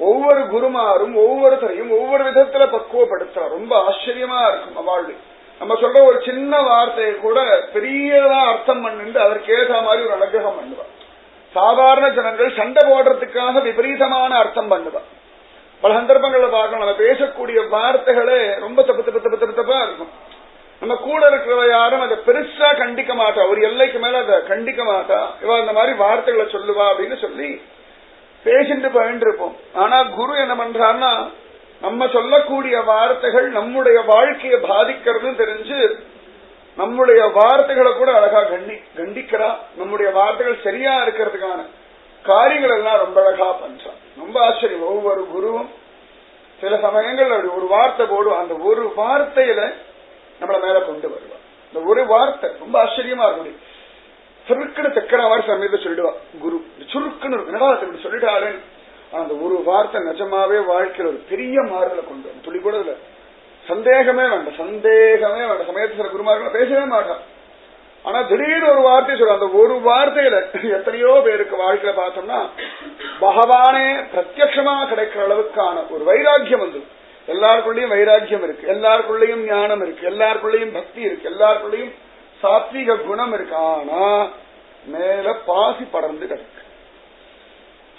Speaker 1: ஒவ்வொரு குருமாரும் ஒவ்வொருத்தரையும் ஒவ்வொரு விதத்துல பக்குவப்படுத்துறார். ரொம்ப ஆச்சரியமா இருக்கும். அவள் நம்ம சொல்ற ஒரு சின்ன வார்த்தையை கூட பெரியதா அர்த்தம் பண்ணிட்டு அதற்கேற்ற மாதிரி ஒரு அனுகிரகம் பண்ணுவார். சாதாரண ஜனங்கள் சண்டை போடுறதுக்காக விபரீதமான அர்த்தம் பண்ணுவார். பல சந்தர்ப்பங்களை பார்க்கணும், நம்ம பேசக்கூடிய வார்த்தைகளே ரொம்ப தப்பா இருக்கும். நம்ம கூட இருக்கிறவ யாரும் அதை பெருசா கண்டிக்க மாட்டா, ஒரு எல்லைக்கு மேல அதை கண்டிக்க மாட்டா. இவ இந்த மாதிரி வார்த்தைகளை சொல்லுவா அப்படின்னு சொல்லி பேசிட்டு போயிட்டு இருப்போம். ஆனா குரு என்ன பண்றாருன்னா, நம்ம சொல்லக்கூடிய வார்த்தைகள் நம்முடைய வாழ்க்கையை பாதிக்கிறதுன்னு தெரிஞ்சு நம்முடைய வார்த்தைகளை கூட அழகா கண்டிக்கிறா. நம்முடைய வார்த்தைகள் சரியா இருக்கிறதுக்கான காரியங்கள் எல்லாம் ரொம்ப அழகா பண்றான். ரொம்ப ஆச்சரியம். ஒவ்வொரு குருவும் சில சமயங்கள் அப்படி ஒரு வார்த்தை போடுவா, அந்த ஒரு வார்த்தையில நம்மள மேல கொண்டு வருவா. இந்த ஒரு வார்த்தை ரொம்ப ஆச்சரியமா இருக்கும். சுருக்குன்னு தெக்கிற மாதிரி சமயத்தை சொல்லிடுவா குரு. சுருக்குன்னு இருக்கு, என்னடா இப்படி சொல்லிட்டாரு. அந்த ஒரு வார்த்தை நிஜமாவே வாழ்க்கையில் ஒரு பெரிய மாறுதலை கொண்டு வரும். துளி கூட இல்ல, சந்தேகமே வேண்டாம், சந்தேகமே வேண்டாம். சமயத்தில் சில குருமார்கள் பேசவே மாட்டான். ஆனா திடீர்னு ஒரு வார்த்தை சொல்ற, அந்த ஒரு வார்த்தையில எத்தனையோ பேருக்கு வாழ்க்கையில பார்த்தோம்னா பகவானே பிரத்யட்சமா கிடைக்கிற அளவுக்கான ஒரு வைராக்கியம் வந்து. எல்லாருக்குள்ளயும் வைராக்கியம் இருக்கு, எல்லாருக்குள்ளயும் ஞானம் இருக்கு, எல்லாருக்குள்ளயும் பக்தி இருக்கு, எல்லாருக்குள்ளயும் சாத்விக குணம் இருக்கு. ஆனா மேல பாசி படர்ந்து கிடக்கு.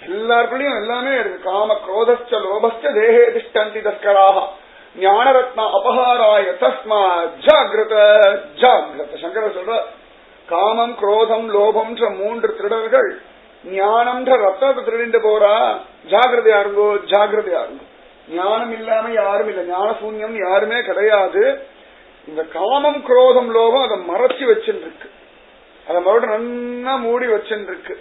Speaker 1: எல்லாருக்குள்ளயும் எல்லாமே இருக்கு. காம குரோதஸ்ச லோபஸ்ச தேஹே திஷ்டந்தி தஸ்கராஹ ஞானரத்ன அபஹாராய தஸ்மா ஜாகிரத ஜாகிரத. சங்கர சொல்ற, காமம் குரோதம் லோபம்ன்ற 3 திருடர்கள் ஞானம்ன்ற ரத்னத்தை திருடிட்டு போறா. ஜாகிரதையா இருங்கோ, ஜாகிரதையா இருங்கோ. ஞானம் இல்லாம யாரும் இல்ல, ஞான சூன்யம் யாருமே கிடையாது. இந்த காமம் குரோதம் லோகம் அதை மறைச்சு வச்சுருக்கு, அதை மறுபடியும் நன்னா மூடி வச்சுருக்கு.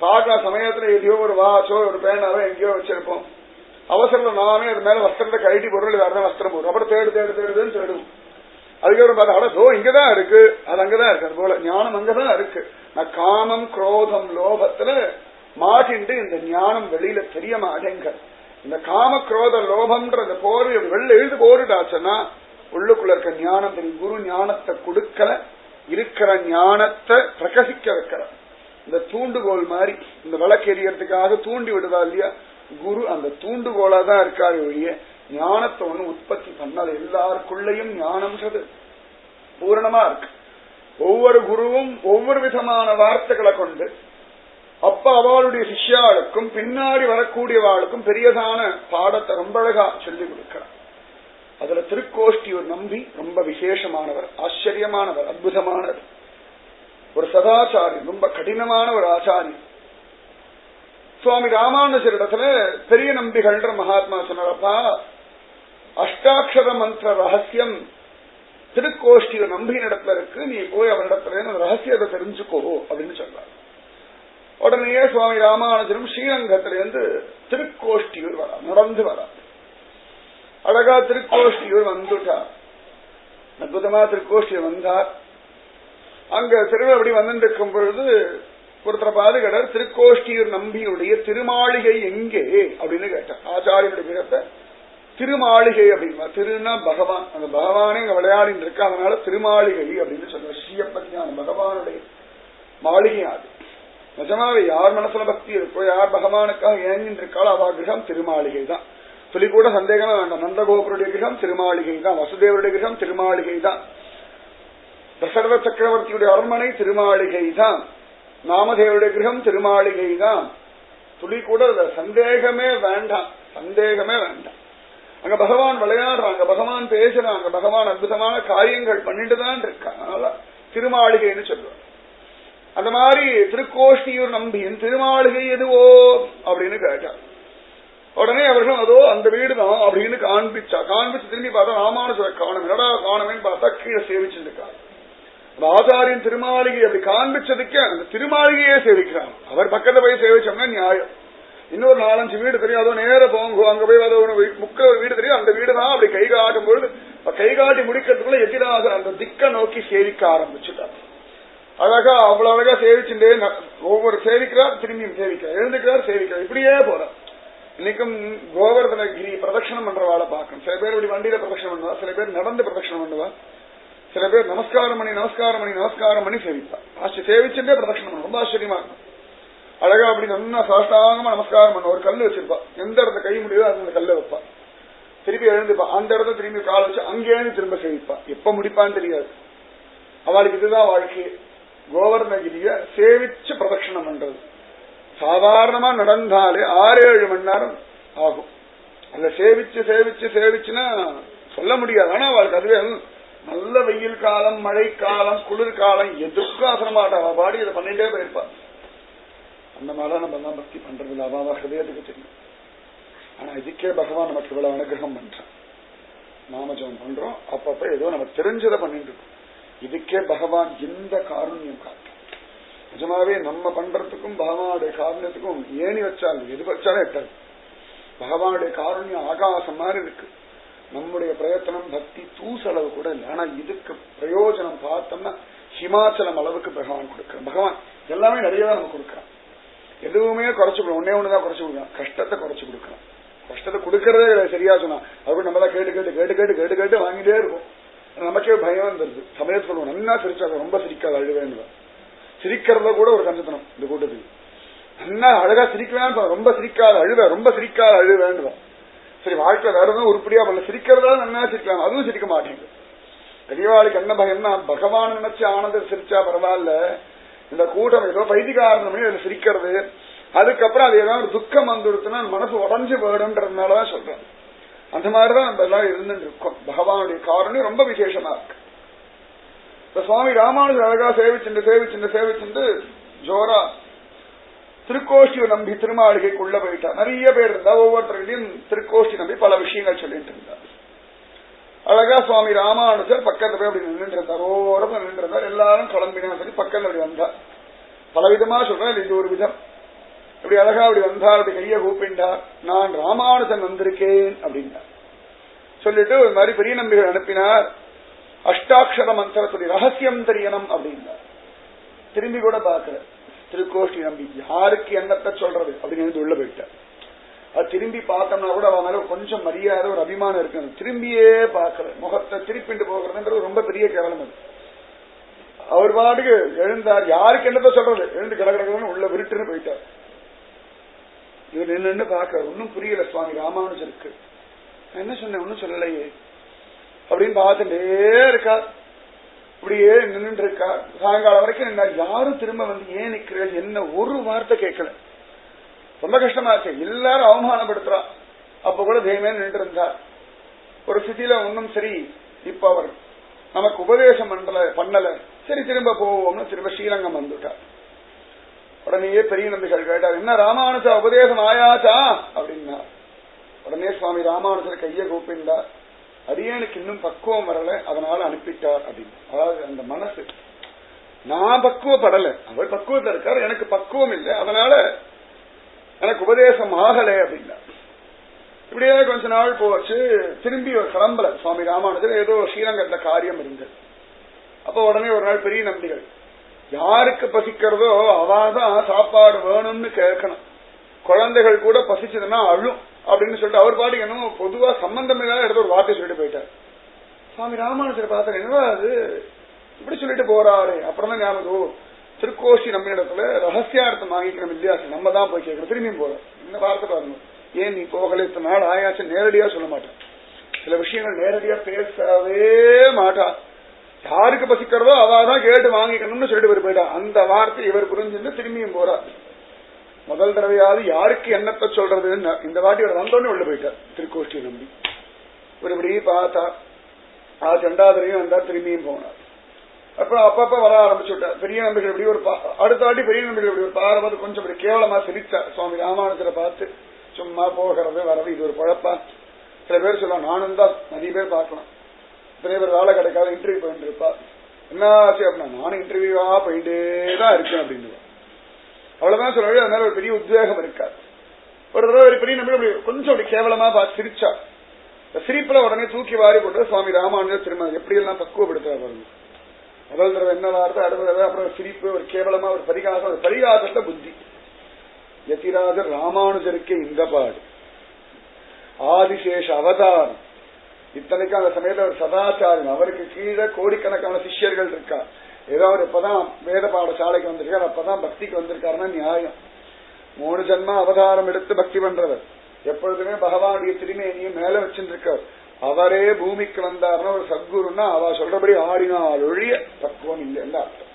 Speaker 1: பார்க்க சமயத்துல எதையோ ஒரு வாச்சோ ஒரு பேனாவோ எங்கேயோ வச்சிருப்போம். அவசரம் நாமே அது மேல வஸ்திரத்தை கழட்டி பொருள் வேற வஸ்திரம் போடும். அப்புறம் தேடுதுன்னு தேடுவோம். அதுக்கப்புறம் பார்த்தா அடோ இங்கதான் இருக்கு, அது அங்கதான் இருக்கு. அது போல ஞானம் அங்கதான் இருக்கு. நான் காமம் குரோதம் லோகத்துல மாட்டிண்டு இந்த ஞானம் வெளியில தெரிய மாட்டேங்க. இந்த காம குரோத லோபம்ன்ற அந்த போர் வெளில எழுது போருடாச்சுன்னா உள்ளுக்குள்ள இருக்க ஞானம் தெரியும். குரு ஞானத்தை கொடுக்கல, இருக்கிற ஞானத்தை பிரகாசிக்க வைக்கல. இந்த தூண்டுகோல் மாதிரி இந்த விளக்கு எரியறதுக்காக தூண்டி விடுதா இல்லையா, குரு அந்த தூண்டுகோலா தான் இருக்காரு ஒழிய ஞானத்தை ஒண்ணு உற்பத்தி பண்ணால். எல்லாருக்குள்ளயும் ஞானம்ன்றது பூரணமா இருக்கு. ஒவ்வொரு குருவும் ஒவ்வொரு விதமான வார்த்தைகளை கொண்டு அப்ப அவளுடைய சிஷ்யாளுக்கும் பின்னாடி வரக்கூடியவாளுக்கும் பெரியதான பாடத்தை ரொம்ப அழகா சொல்லிக் கொடுக்கிறார். அதுல திருக்கோஷ்டியூர் நம்பி ரொம்ப விசேஷமானவர், ஆச்சரியமானவர், அற்புதமானவர், ஒரு சதாச்சாரியன், ரொம்ப கடினமான ஒரு ஆச்சாரியன். சுவாமி ராமானுஜரிடத்துல பெரிய நம்பிகள்ன்ற மகாத்மா சொன்னாரப்பா, அஷ்டாட்சர மந்திர ரகசியம் திருக்கோஷ்டியூர் நம்பியின் இடத்துல இருக்கு, நீ போய் அவரிடத்துல ரகசியத்தை தெரிஞ்சுக்கோ அப்படின்னு சொல்றாரு. உடனே சுவாமி ராமானுஜரும் ஸ்ரீரங்கத்திலிருந்து திருக்கோஷ்டியூர் வரா, நடந்து வரா. அழகா திருக்கோஷ்டியூர் வந்துட்டார். அற்புதமா திருக்கோஷ்டியூர் வந்தார். அங்க திருவிழா அப்படி வந்து இருக்கும் பொழுது ஒருத்தர் பாதுகாடர் திருக்கோஷ்டியூர் நம்பியுடைய திருமாளிகை எங்கே அப்படின்னு கேட்டார். ஆச்சாரியனுடைய கிரகத்தை திருமாளிகை அப்படின்னா, திருன்னா பகவான், அந்த பகவானே அங்க விளையாடிட்டு இருக்கு, அதனால திருமாளிகை அப்படின்னு சொல்ற. ஸ்ரீயப்பதியான பகவானுடைய மாளிகை அது. நிஜமாவே யார் மனசுல பக்தி இருக்கோ, யார் பகவானுக்காக ஏங்கிட்டு இருக்காளோ அவ கிரகம் திருமாளிகை தான். சொல்லி கூட சந்தேகமே வேண்டாம். நந்தகோபுருடைய கிரகம் திருமாளிகை தான், வசுதேவருடைய கிரகம் திருமாளிகை தான், தசரத சக்கரவர்த்தியுடைய அரண்மனை திருமாளிகை தான், நாமதேவருடைய கிரகம் திருமாளிகை தான். துளி கூட சந்தேகமே வேண்டாம், சந்தேகமே வேண்டாம். அங்க பகவான் விளையாடுறாங்க, பகவான் பேசுறாங்க, பகவான் அற்புதமான காரியங்கள் பண்ணிட்டு தான் இருக்காங்க. அதனால திருமாளிகைன்னு சொல்லுவாங்க. அந்த மாதிரி திருக்கோஷ்டியூர் நம்பியின் திருமாளிகை எதுவோ அப்படின்னு கேட்டார். உடனே அவர்களும் அதோ அந்த வீடு தான் அப்படின்னு காண்பிச்சா. காண்பிச்சு திரும்பி பார்த்தா ராமானுஜரை காணும். என்னடா காணவேன்னு பார்த்தா கீழே சேவிச்சுருக்காரு. ஆச்சாரியன் திருமாளிகை அப்படி காண்பிச்சதுக்கு அந்த திருமாளிகையே சேவிக்கிறாங்க. அவர் பக்கத்துல போய் சேவிச்சோம்னா நியாயம். இன்னொரு 4-5 வீடு தெரியும், அதோ நேர போங்க, அங்க போய் அதோ முக்கிய வீடு தெரியும், அந்த வீடு தான் அப்படி கை காட்டும் பொழுது கை காட்டி முடிக்கிறதுக்குள்ள எதிராக அந்த திக்க நோக்கி சேவிக்க ஆரம்பிச்சுட்டார். அழகா அவ்வளவு அழகா சேவிச்சுட்டே ஒவ்வொரு சேவிக்கிறார், திரும்பியும் சேவிக்கிறார், எழுந்துக்கிறார், சேவிக்கிறார், இப்படியே போறார். இன்னைக்கும் கோவர்தனகிரி பிரதட்சணம் பண்றவாளை பார்க்கணும். சில பேர் இப்படி வண்டியில பிரதட்சணம் பண்ணுவா, சில பேர் நடந்து பிரதட்சணம் பண்ணுவா, சில பேர் நமஸ்காரம் பண்ணி நமஸ்காரம் பண்ணி நமஸ்காரம் பண்ணி சேவிப்பா. சேவிச்சுட்டே பிரதட்சணம் பண்ணும். ரொம்ப ஆச்சரியமா இருக்கும். அழகா அப்படி நல்லா சாஷ்டாங்கமா நமஸ்காரம் பண்ண ஒரு கல்லு வச்சிருப்பா. எந்த இடத்துல கை முடியுதோ அந்த கல்ல வைப்பா. திருப்பி எழுந்துப்பா, அந்த இடத்துல திரும்பி கால் வச்சு அங்கேயிருந்து திரும்ப சேவிப்பா. எப்ப முடிப்பான்னு தெரியாது. அவளுக்கு இதுதான் வாழ்க்கையே. கோவர்தனகிரிய சேவிச்சு பிரதட்சணம் பண்றது சாதாரணமா நடந்தாலே 6-7 மணி நேரம் ஆகும். அத சேவிச்சு சேவிச்சு சேவிச்சுன்னா சொல்ல முடியாது. ஆனா அவளுக்கு அதுவே நல்ல வெயில் காலம், மழை காலம், குளிர் காலம் எதுக்கும் ஆசனமாட்டா. அவ பாடி இதை பண்ணிட்டே போயிருப்பா. அந்த மாதிரிலாம் நம்ம எல்லாம் பக்தி பண்றது இல்லை. அவாவா ஹிருதயத்துக்கு தெரியும். ஆனா இதுக்கே பகவான் நமக்கு இவ்வளவு அனுகிரகம் பண்றான். நாமஜபம் பண்றோம், அப்பப்ப ஏதோ நம்ம தெரிஞ்சதை பண்ணிட்டு இருக்கோம். இதுக்கே பகவான் எந்த காருண்யம் காட்டும். நிஜமாவே நம்ம பண்றதுக்கும் பகவானுடைய காருண்யத்துக்கும் ஏணி வச்சாலும் எது வச்சாலும் எட்டாது. பகவானுடைய காருண்யம் ஆகாசம் மாதிரி இருக்கு. நம்முடைய பிரயத்தனம் பக்தி தூசளவு கூட இல்லை. ஆனா இதுக்கு பிரயோஜனம் பார்த்தோம்னா ஹிமாச்சலம் அளவுக்கு பகவான் கொடுக்கிறான். பகவான் எல்லாமே நிறையதான் நம்ம கொடுக்கிறான். எதுவுமே குறைச்சு கொடுக்கும். ஒன்னே ஒண்ணுதான் குறைச்சு கொடுக்கலாம், கஷ்டத்தை குறைச்சு கொடுக்கலாம். கஷ்டத்தை கொடுக்கறதே சரியா சொன்னா அது நம்ம தான் கேட்டு கேட்டு கேட்டு கேட்டு கேட்டு கேட்டு வாங்கிட்டே இருக்கும். நமக்கே பயம் வந்துருது. சமயத்து சொல்லுவோம், நல்லா சிரிச்சாங்க, ரொம்ப சிரிக்காது, அழுவேன்னு. சிரிக்கிறத கூட ஒரு கஞ்சத்தனம் இந்த கூட்டத்துக்கு. நல்லா அழகா சிரிக்கலான்னு, ரொம்ப சிரிக்காத அழுவ, ரொம்ப சிரிக்காத அழுவேன்னு. சரி, வாழ்க்கை வேற எதுவும் உருப்படியா பண்ணல, சிரிக்கிறதா நல்லா சிரிக்கலாம், அதுவும் சிரிக்க மாட்டேங்குது. பெரியவாளுக்கு என்ன பயம்னா, பகவான் நினைச்சு ஆனந்த சிரிச்சா பரவாயில்ல, இந்த கூட்டம் ஏதோ பைதிகாரணம் சிரிக்கிறது, அதுக்கப்புறம் அது ஏதாவது துக்கம் வந்துடுச்சுன்னா மனசு உடஞ்சு போயிடும்ன்றதுனாலதான் சொல்றேன். அந்த மாதிரிதான் நம்ம எல்லாம் இருந்துட்டு இருக்கோம். பகவானுடைய காரணம் ரொம்ப விசேஷமா இருக்கு. சுவாமி ராமானுஜர் அழகா சேவிச்சுண்டு சேவிச்சுண்டு சேவிச்சுண்டு ஜோரா திருக்கோஷ்டியை நம்பி திருமாளிகைக்குள்ள போயிட்டார். நிறைய பேர் இருந்தா, ஒவ்வொருத்தரையும் திருக்கோஷ்டி நம்பி பல விஷயங்கள் சொல்லிட்டு இருந்தார். அழகா சுவாமி ராமானுஜர் பக்கத்துல போய் அப்படி நின்று இருந்தார். ஓரமா நின்று இருந்தார். எல்லாரும் கிளம்பினா சொல்லி பக்கத்துல அப்படி வந்தார். பலவிதமா சொல்றேன், இது ஒரு விதம். இப்படி அழகா அப்படி வந்தார், அப்படி கைய கூப்பிண்டார். நான் ராமானுஜன் வந்திருக்கேன் அப்படின்னார். சொல்லிட்டு ஒரு மாதிரி பெரிய நம்பிகள் அனுப்பினார். அஷ்டாட்சர மந்திரத்துடைய ரகசியம் தெரியணும் அப்படின்னார். திரும்பி கூட பாக்குற திருக்கோஷ்டி நம்பி யாருக்கு என்னத்தை சொல்றது அப்படின்னு உள்ள போயிட்டார். அது திரும்பி பார்த்தோம்னா கூட அவன் மேல கொஞ்சம் மரியாதை ஒரு அபிமானம் இருக்கு. திரும்பியே பார்க்கல, முகத்தை திருப்பிட்டு போகிறதுன்றது ரொம்ப பெரிய கேவலம். அது அவர் பாட்டுக்கு எழுந்தார். யாருக்கு என்னத்த சொல்றது, எழுந்து கிடக்கிறதுன்னு உள்ள விருட்டுன்னு போயிட்டார். இவர் நின்று பார்க்க ஒன்னும் புரியல சுவாமி ராமானுஜருக்கு. என்ன சொன்னேன், ஒன்னும் சொல்லலையே அப்படின்னு பார்த்துட்டே இருக்கா. இப்படியே நின்று இருக்கா. சாயங்காலம் வரைக்கும் நின்றார். யாரும் திரும்ப வந்து ஏன் நிக்கிறேன் என்ன ஒரு வார்த்தை கேட்கல. ரொம்ப கஷ்டமாச்சு. எல்லாரும் அவமானப்படுத்துறா. அப்ப கூட தெய்வமே நின்று இருந்தார். ஒரு ஸ்திதியில ஒன்னும் சரி, இப்ப அவர் நமக்கு உபதேசம் பண்ணல, சரி திரும்ப போவோம்னு திரும்ப ஸ்ரீரங்கம் வந்துட்டார். உடனேயே பெரிய நம்பிகள் கேட்டார், என்ன ராமானுஜா உபதேசம் ஆயாச்சா அப்படின்னா. உடனே சுவாமி ராமானுஜர் கைய கூப்பிட்டார். அடியனுக்கு இன்னும் பக்குவம் வரல, அதனால அனுப்பிட்டார் அப்படின்னு. அதாவது அந்த மனசு, நான் பக்குவப்படல, அவர் பக்குவத்தில் இருக்கார், எனக்கு பக்குவம் இல்லை, அதனால எனக்கு உபதேசம் ஆகலை அப்படின்னா. இப்படியே கொஞ்ச நாள் போச்சு. திரும்பி ஒரு கிளம்பல சுவாமி ராமானுஜர். ஏதோ ஸ்ரீரங்கத்துல காரியம் இருந்தது. அப்ப உடனே ஒரு நாள் பெரிய நம்பிகள், யாருக்கு பசிக்கிறதோ அவாதான் சாப்பாடு வேணும்னு கேட்கணும், குழந்தைகள் கூட பசிச்சதுன்னா அழும் அப்படின்னு சொல்லிட்டு அவர் பாட்டுக்கு என்னமோ பொதுவா சம்பந்தம் இல்லாத இடத்துல ஒரு வார்த்தை சொல்லிட்டு போயிட்டார். சுவாமி ராமானுஜர் பார்த்தா என்னவா அது இப்படி சொல்லிட்டு போறாரு. அப்புறம் தான் ஞாபகம், திருக்கோஷி நம்ம இடத்துல ரகசியார்த்தம் வாங்கிக்கணும் இல்லையா, நம்ம தான் போய் கேட்கணும். திரும்பியும் போறோம். என்ன வார்த்தை பாருங்க, ஏன் நீ போகல, இத்தனை நாள் ஆயாச்சு, நேரடியா சொல்ல மாட்டேன். சில விஷயங்கள் நேரடியா பேசவே மாட்டா. யாருக்கு பசிக்கிறதோ அவாதான் கேட்டு வாங்கிக்கணும்னு சொல்லிட்டு போயிட்டா. அந்த வார்த்தை இவர் புரிஞ்சுட்டு திரும்பியும் போறார். முதல் தடவையாவது யாருக்கு என்னத்தை சொல்றதுன்னு இந்த வாட்டி அவர் வந்தோடனே உள்ள போயிட்டார் திருக்கோஷ்டியை நம்பி. ஒரு இப்படி பார்த்தா ரெண்டாவதுரையும் வந்தார், திரும்பியும் போனார். அப்புறம் அப்பப்ப வர ஆரம்பிச்சு விட்டார். பெரிய நம்பிக்கை இப்படி ஒரு அடுத்த வாட்டி பெரிய நம்பிக்கை இப்படி ஒரு பாரம்பரிய கொஞ்சம் இப்படி கேவலமா சிரிச்சார் சுவாமி ராமானுஜரை பார்த்து. சும்மா போகிறது வரது இது ஒரு குழப்பா. சில பேர் சொல்லலாம், நானும் தான் நிறைய பேர் பார்க்கலாம், நிறைய பேர் வேலை கிடைக்காத இன்டர்வியூ போயிட்டு இருப்பா. என்ன ஆச்சு அப்படின்னா, நானும் இன்டர்வியூவா போயிட்டே தான் இருக்கேன் அப்படின்னு. அவ்வளவுதான் சொல்ல, அதனால ஒரு பெரிய உத்வேகம் இருக்காது. ஒரு தடவை ஒரு பெரிய நம்பிக்கை கொஞ்சம் அப்படி கேவலமா பார்த்து சிரிச்சா. சிரிப்புல உடனே தூக்கி வாரி போட்டு சுவாமி ராமானுஜர் திரும்ப எப்படி எல்லாம் பக்குவப்படுத்துறா பாருங்க. முதல் தடவை என்ன வார்த்தை, அடுத்த தடவை அப்புறம் சிரிப்பு, ஒரு கேவலமா ஒரு பரிகாசம், ஒரு பரிகாசத்துல புத்தி. யதிராஜர் ராமானுஜருக்கே இந்த பாடு, ஆதிசேஷ அவதாரம். இத்தனைக்கும் அந்த சமயத்துல ஒரு சதாச்சாரம், அவருக்கு கீழே கோடிக்கணக்கான சிஷ்யர்கள் இருக்கா. ஏதோ அவர் இப்பதான் வேத பாடசாலைக்கு வந்திருக்காரு, அப்பதான் பக்திக்கு வந்திருக்காருன்னா நியாயம். 3 ஜன்மா அவதாரம் எடுத்து பக்தி பண்றவர், எப்பொழுதுமே பகவானுடைய திருமேனியும் மேல வச்சிருக்கார். அவரே பூமிக்கு வந்தாருன்னா ஒரு சத்குருன்னா அவ சொல்றபடி ஆடினால் ஒழிய பக்குவம் இல்லை அர்த்தம்.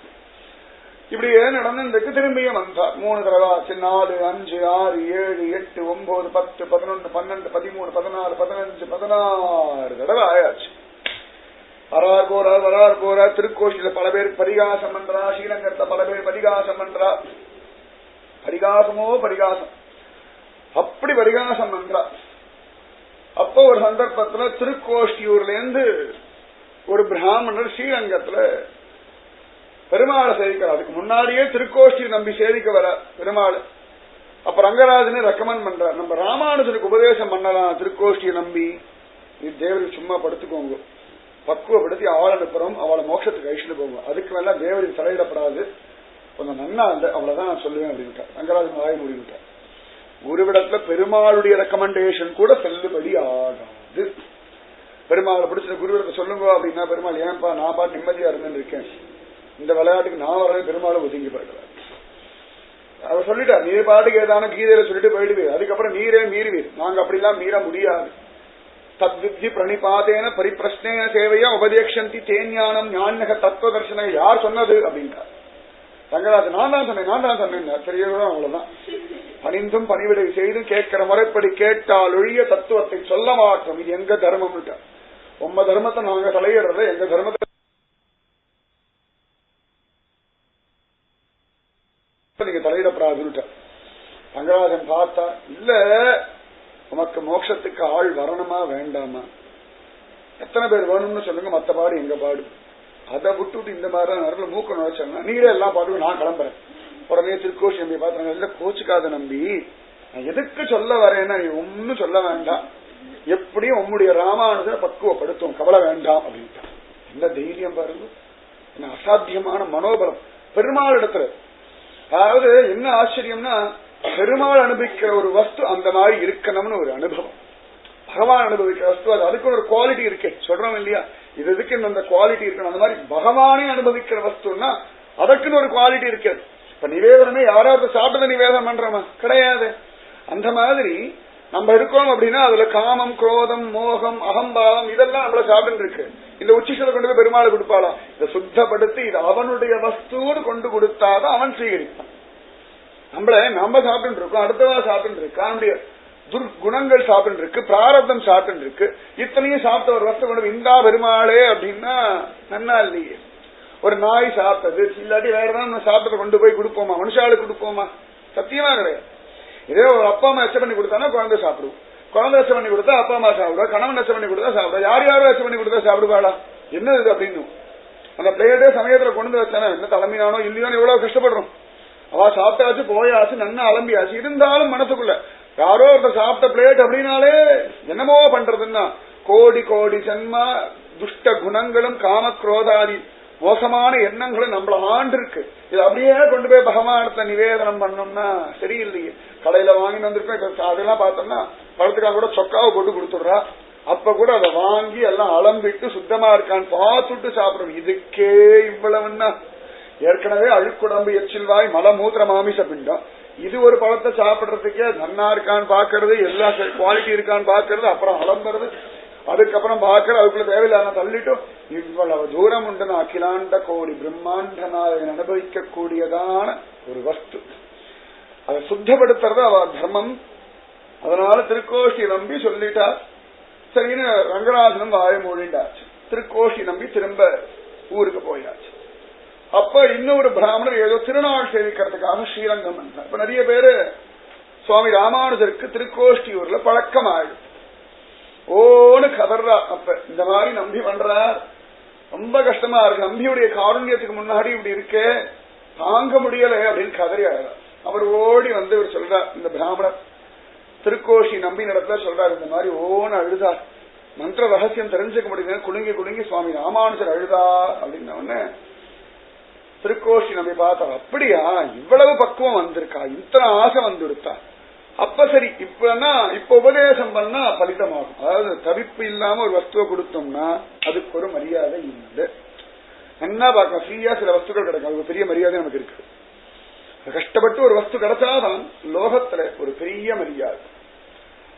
Speaker 1: இப்படியே நடந்திருக்கு. திரும்பியும் வந்தார் 3 தடவை, 4, 5, 6, 7, 8, 9, 10, 11, 12, 13, 14, 15, 16 தடவை ஆயாச்சு. வரார் போறார். திருக்கோஷில பல பேர் பரிகாசம் பண்றா, ஸ்ரீரங்கத்துல பல பேர் பரிகாசம் பண்றா. பரிகாசமோ பரிகாசம், அப்படி பரிகாசம் பண்றா. அப்போ ஒரு சந்தர்ப்பத்துல திருக்கோஷ்டியூர்ல இருந்து ஒரு பிராமணர் ஸ்ரீரங்கத்துல பெருமாளை சேவிக்கிறார். அதுக்கு முன்னாடியே திருக்கோஷ்டி நம்பி சேவிக்க வர பெருமாள். அப்ப ரங்கராஜனை ரெக்கமெண்ட் பண்றார், நம்ம ராமானுஜனுக்கு உபதேசம் பண்ணலாம் திருக்கோஷ்டியை நம்பி, இது தேவருக்கு சும்மா படுத்துக்கோங்க, பக்குவப்படுத்தி அவளை அனுப்புறோம், அவளை மோட்சத்துக்கு அழிச்சுட்டு போங்க, அதுக்கு மேல தேவரின் தலையிடப்படாது, கொஞ்சம் நன்னா இல்லை, அவ்வளவுதான் நான் சொல்லுவேன் அப்படின்ட்டார். ரங்கராஜன் வாய் மூடிவிட்டார். குருவிடத்துல பெருமாளுடைய ரெக்கமெண்டேஷன் கூட செல்லுபடி ஆகாது. பெருமாளை பிடிச்ச குருவிடத்தை சொல்லுங்க அப்படின்னா, பெருமாள் ஏன்பா நான் பாட்டு நிம்மதியா இருந்துன்னு இருக்கேன், இந்த விளையாட்டுக்கு நான் வரவே பெருமாளை ஒதுங்கி போயிடுவார். அவர் சொல்லிட்டார், நீ பாட்டுக்கு ஏதான கீதையில சொல்லிட்டு போயிடுவீர், அதுக்கப்புறம் நீரே மீறுவீர், நாங்க அப்படிலாம் மீற முடியாது. தத்வித்தி பிரணிபாதேன பரிப்பிரஷ்னேன சேவையா உபதேக்ஷந்தி தேஞானம் ஞானக தத்துவ தர்சன, யார் சொன்னது அப்படின்றார். ரங்கராஜன் நான் தான் சொன்னேன். சரி, அவ்வளவுதான். பணிந்தும் பணிவிடை செய்தும் கேட்கிற முறைப்படி கேட்டால் ஒழிய தத்துவத்தை சொல்ல மாட்டோம், இது எங்க தர்மம். உம்ம தர்மத்தை நாங்க தலையிடுறத, எங்க தர்மத்தை நீங்க தலையிடப்படாது. ரங்கராஜன் பார்த்தா, இல்ல உமக்கு மோட்சத்துக்கு ஆள் வரணுமா வேண்டாமா, எத்தனை பேர் வேணும்னு சொல்லுங்க, மத்த பாடு எங்க பாடு, அதை விட்டுட்டு இந்த மாதிரி நேரத்தில் மூக்க நுழைச்சாங்க, நீங்களே எல்லாம் பாட்டு நான் கிளம்புறேன். உடனே திருக்கோஷி நம்பி பார்த்தாங்க, இல்ல கோச்சுக்காத நம்பி, நான் எதுக்கு சொல்ல வரேன்னா நீ ஒன்னும் சொல்ல வேண்டாம், எப்படியும் உம்முடைய ராமானுஜரை பக்குவப்படுத்தும், கவலை வேண்டாம் அப்படின்ட்டு. என்ன தைரியம் பாருங்க, என்ன அசாத்தியமான மனோபலம் பெருமாள் இடத்துல. அதாவது என்ன ஆச்சரியம்னா, பெருமாள் அனுபவிக்கிற ஒரு வஸ்து அந்த மாதிரி இருக்கணும்னு ஒரு அனுபவம். பகவான் அனுபவிக்கிற வஸ்து அது அதுக்கு ஒரு குவாலிட்டி இருக்கே சொல்றோம் இல்லையா, இது இதுக்கு அந்த குவாலிட்டி இருக்கணும். அந்த மாதிரி பகவானே அனுபவிக்கிற வஸ்துன்னா அதற்குன்னு ஒரு குவாலிட்டி இருக்கு. இப்ப நிவேதனமே யாராவது சாப்பிட்டத நிவேதனம் பண்றோமா? கிடையாது. அந்த மாதிரி நம்ம இருக்கோம் அப்படின்னா அதுல காமம், குரோதம், மோகம், அகம்பாவம் இதெல்லாம் நம்மள சாப்பிட்டு இருக்கு. இந்த உச்சிஷத்தை கொண்டு போய் பெருமாளை கொடுப்பாளா? இதை சுத்தப்படுத்தி இது அவனுடைய வஸ்துன்னு கொண்டு கொடுத்தாதான் அவன் ஸ்வீகரிப்பான். நம்ம சாப்பிட்டு இருக்கோம், அடுத்தவா சாப்பிட்டு இருக்கா, நம்முடைய துர்குணங்கள் சாப்பிட்டு இருக்கு, பிராரப்தம் சாப்பிட்டு இருக்கு. இத்தனையும் சாப்பிட்ட ஒரு வஸ்து கொண்டு இந்தா பெருமாளே அப்படின்னா நன்னா இல்லையே. ஒரு நாய் சாப்பிட்டது இல்லாட்டி வேற ஏதாவது சாப்பிட்டதை கொண்டு போய் கொடுப்போமா? மனுஷாளுக்கு கொடுப்போமா? சத்தியமா கிடையாது. இதே ஒரு அப்பா அம்மா எச்ச பண்ணி கொடுத்தானா குழந்தை சாப்பிடுவோம், குழந்தை எச்ச பண்ணி கொடுத்தா அப்பா அம்மா சாப்பிடுவா, கணவன் எச்ச பண்ணி கொடுத்தா சாப்பிடுவா, யார் யாரும் எச்ச பண்ணி கொடுத்தா சாப்பிடுவாளா? என்ன இது அப்படின்னு அந்த பிளேட்டே சமயத்துல கொண்டு வச்சானா என்ன தலைமையானோ இல்லையோன்னு எவ்வளவு கஷ்டப்படுறோம். அவ சாப்பிட்டாச்சு போயாச்சு நன்னா அலம்பியாச்சு, இருந்தாலும் மனசுக்குள்ள யாரோ ஒருத்தர் சாப்பிட்ட பிளேட் அப்படின்னாலே என்னமோ பண்றதுன்னா கோடி கோடி ஜன்மா துஷ்ட குணங்களும் காமக்ரோதாதி மோசமான எண்ணங்களும் நம்மள ஆண்டு இருக்கு. இது அப்படியே கொண்டு போய் பகவானத்தை நிவேதனம் பண்ணோம்னா சரியில்லையே. கடையில வாங்கி வந்திருக்கோம், அதெல்லாம் பார்த்தோம்னா பழத்துக்காக கூட சொக்காவை போட்டு கொடுத்துடுறா. அப்ப கூட அதை வாங்கி எல்லாம் அலம்பிட்டு சுத்தமா இருக்கான்னு பார்த்துட்டு சாப்பிடுறோம். இதுக்கே இவ்வளவுன்னா ஏற்கனவே அழுக்குடம்பு எச்சில்வாய் மலமூத்திர மாமிச பிண்டம், இது ஒரு பழத்தை சாப்பிடுறதுக்கே நன்னா இருக்கான்னு பாக்குறது, எல்லா குவாலிட்டி இருக்கான்னு பாக்குறது, அப்புறம் அலம்புறது, அதுக்கப்புறம் பாக்குறது, அதுக்குள்ள தேவையில்லாம தள்ளிட்டும். இவ்வளவு தூரம் உண்டு அகிலாண்ட கோடி பிரம்மாண்ட நாயகன் அனுபவிக்க கூடியதான ஒரு வஸ்து. அதை சுத்தப்படுத்துறது அவ தர்மம். அதனால திருக்கோஷி நம்பி சொல்லிட்டா சரின்னு ரங்கநாதனும் வாய மூடிண்டாச்சு. திருக்கோஷி நம்பி திரும்ப ஊருக்கு போயாச்சு. அப்ப இன்னொரு பிராமணர் ஏதோ திருநாள் சேவிக்கிறதுக்காக ஸ்ரீரங்கம் வந்தார். இப்ப நிறைய பேரு சுவாமி ராமானுஜருக்கு திருக்கோஷ்டியூர்ல பழக்கம் ஆயிடும். ஓன்னு கதர்றா. அப்ப இந்த மாதிரி நம்பி பண்றார், ரொம்ப கஷ்டமா இருக்கு, நம்பியுடைய காருண்யத்துக்கு முன்னாடி இப்படி இருக்கே தாங்க முடியல அப்படின்னு கதறி ஆயிடுறார். அவர் ஓடி வந்து இவர் சொல்றார், இந்த பிராமணர் திருக்கோஷி நம்பி நடத்த சொல்றார், இந்த மாதிரி ஓன்னு அழுதார், மந்திர ரகசியம் தெரிஞ்சுக்க முடியுது, குலுங்கி குலுங்கி சுவாமி ராமானுஜர் அழுதா அப்படின்ன திருக்கோஷி நம்பி பார்த்தார். அப்படியா, இவ்வளவு பக்குவம் வந்திருக்கா, இத்தனை ஆசை வந்துடுத்தா, அப்ப சரி இப்ப உபதேசம் பண்ணா பலிதமாகும். அதாவது தவிப்பு இல்லாம ஒரு வஸ்துவை கொடுத்தோம்னா அதுக்கு ஒரு மரியாதை உண்டு. என்ன பார்க்கலாம், ஃப்ரீயா சில வஸ்துக்கள் கிடைக்கும், அது பெரிய மரியாதை நமக்கு இருக்கு. கஷ்டப்பட்டு ஒரு வஸ்து கிடைச்சாதான் லோகத்துல ஒரு பெரிய மரியாதை.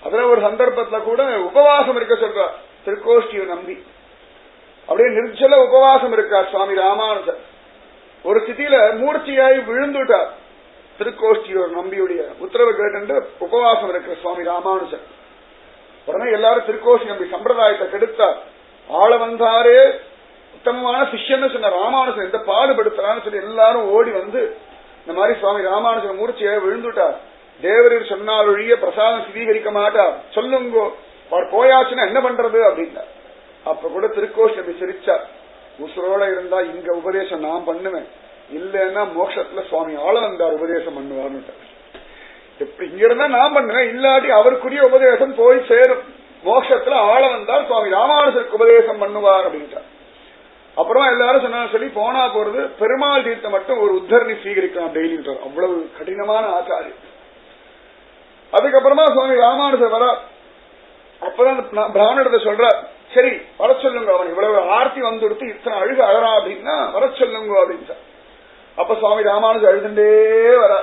Speaker 1: அதுல ஒரு சந்தர்ப்பத்துல கூட உபவாசம் இருக்க சொல்றா திருக்கோஷ்டியை நம்பி. அப்படியே நிர்ஜல உபவாசம் இருக்கா சுவாமி ராமானுஜர். ஒரு ஸ்திதியில மூர்ச்சியாய் விழுந்துட்டார். திருக்கோஷ்டியூர் நம்பியுடைய உத்தரவு கேட்டு உபவாசம் இருக்கிற சுவாமி ராமானுஜர். உடனே எல்லாரும் திருக்கோஷ்டி நம்பி சம்பிரதாயத்தை கெடுத்தார். ஆள வந்தாரே உத்தமமான சிஷ்யன்னு சொன்ன ராமானுஜன் எந்த பாடுபடுத்துறான்னு சொல்லி எல்லாரும் ஓடி வந்து இந்த மாதிரி சுவாமி ராமானுஜன் மூர்ச்சியாய் விழுந்துட்டார். தேவரீர் சொன்னால் ஒழிய பிரசாதம் சுவீகரிக்க மாட்டார், சொல்லுங்கோ அவர் போயாச்சுன்னா என்ன பண்றது அப்படின்னா. அப்ப கூட திருக்கோஷ்டி நம்பி சிரிச்சார், உசுரோட இருந்தா இங்க உபதேசம் நான் பண்ணுவேன், இல்லன்னா மோட்சத்துல சுவாமி ஆள வந்தார் உபதேசம் பண்ணுவார்னு. எப்படி இங்க இருந்தா நான் பண்ணுவேன், இல்லாட்டி அவருக்குரிய உபதேசம் போய் சேரும், மோட்சத்துல ஆள வந்தார் சுவாமி ராமானுஜருக்கு உபதேசம் பண்ணுவார் அப்படின்ட்டார். அப்புறமா எல்லாரும் சொன்ன சொல்லி போனா போறது பெருமாள் தீர்த்த மட்டும் ஒரு உத்தரணி ஸ்வீகரிக்கலாம் டெய்லி. அவ்வளவு கடினமான ஆச்சாரியம். அதுக்கப்புறமா சுவாமி ராமானுஜர் வர. அப்பதான் பிராமணத்தை சொல்ற, சரி வர சொல்லுங்க, அவன் இவ்வளவு ஆர்த்தி வந்துடுத்து இத்தனை அழுக அழறா அப்படின்னா வர சொல்லுங்க அப்படின்னு. அப்ப சுவாமி ராமானுஜர் அழுதுண்டே வர.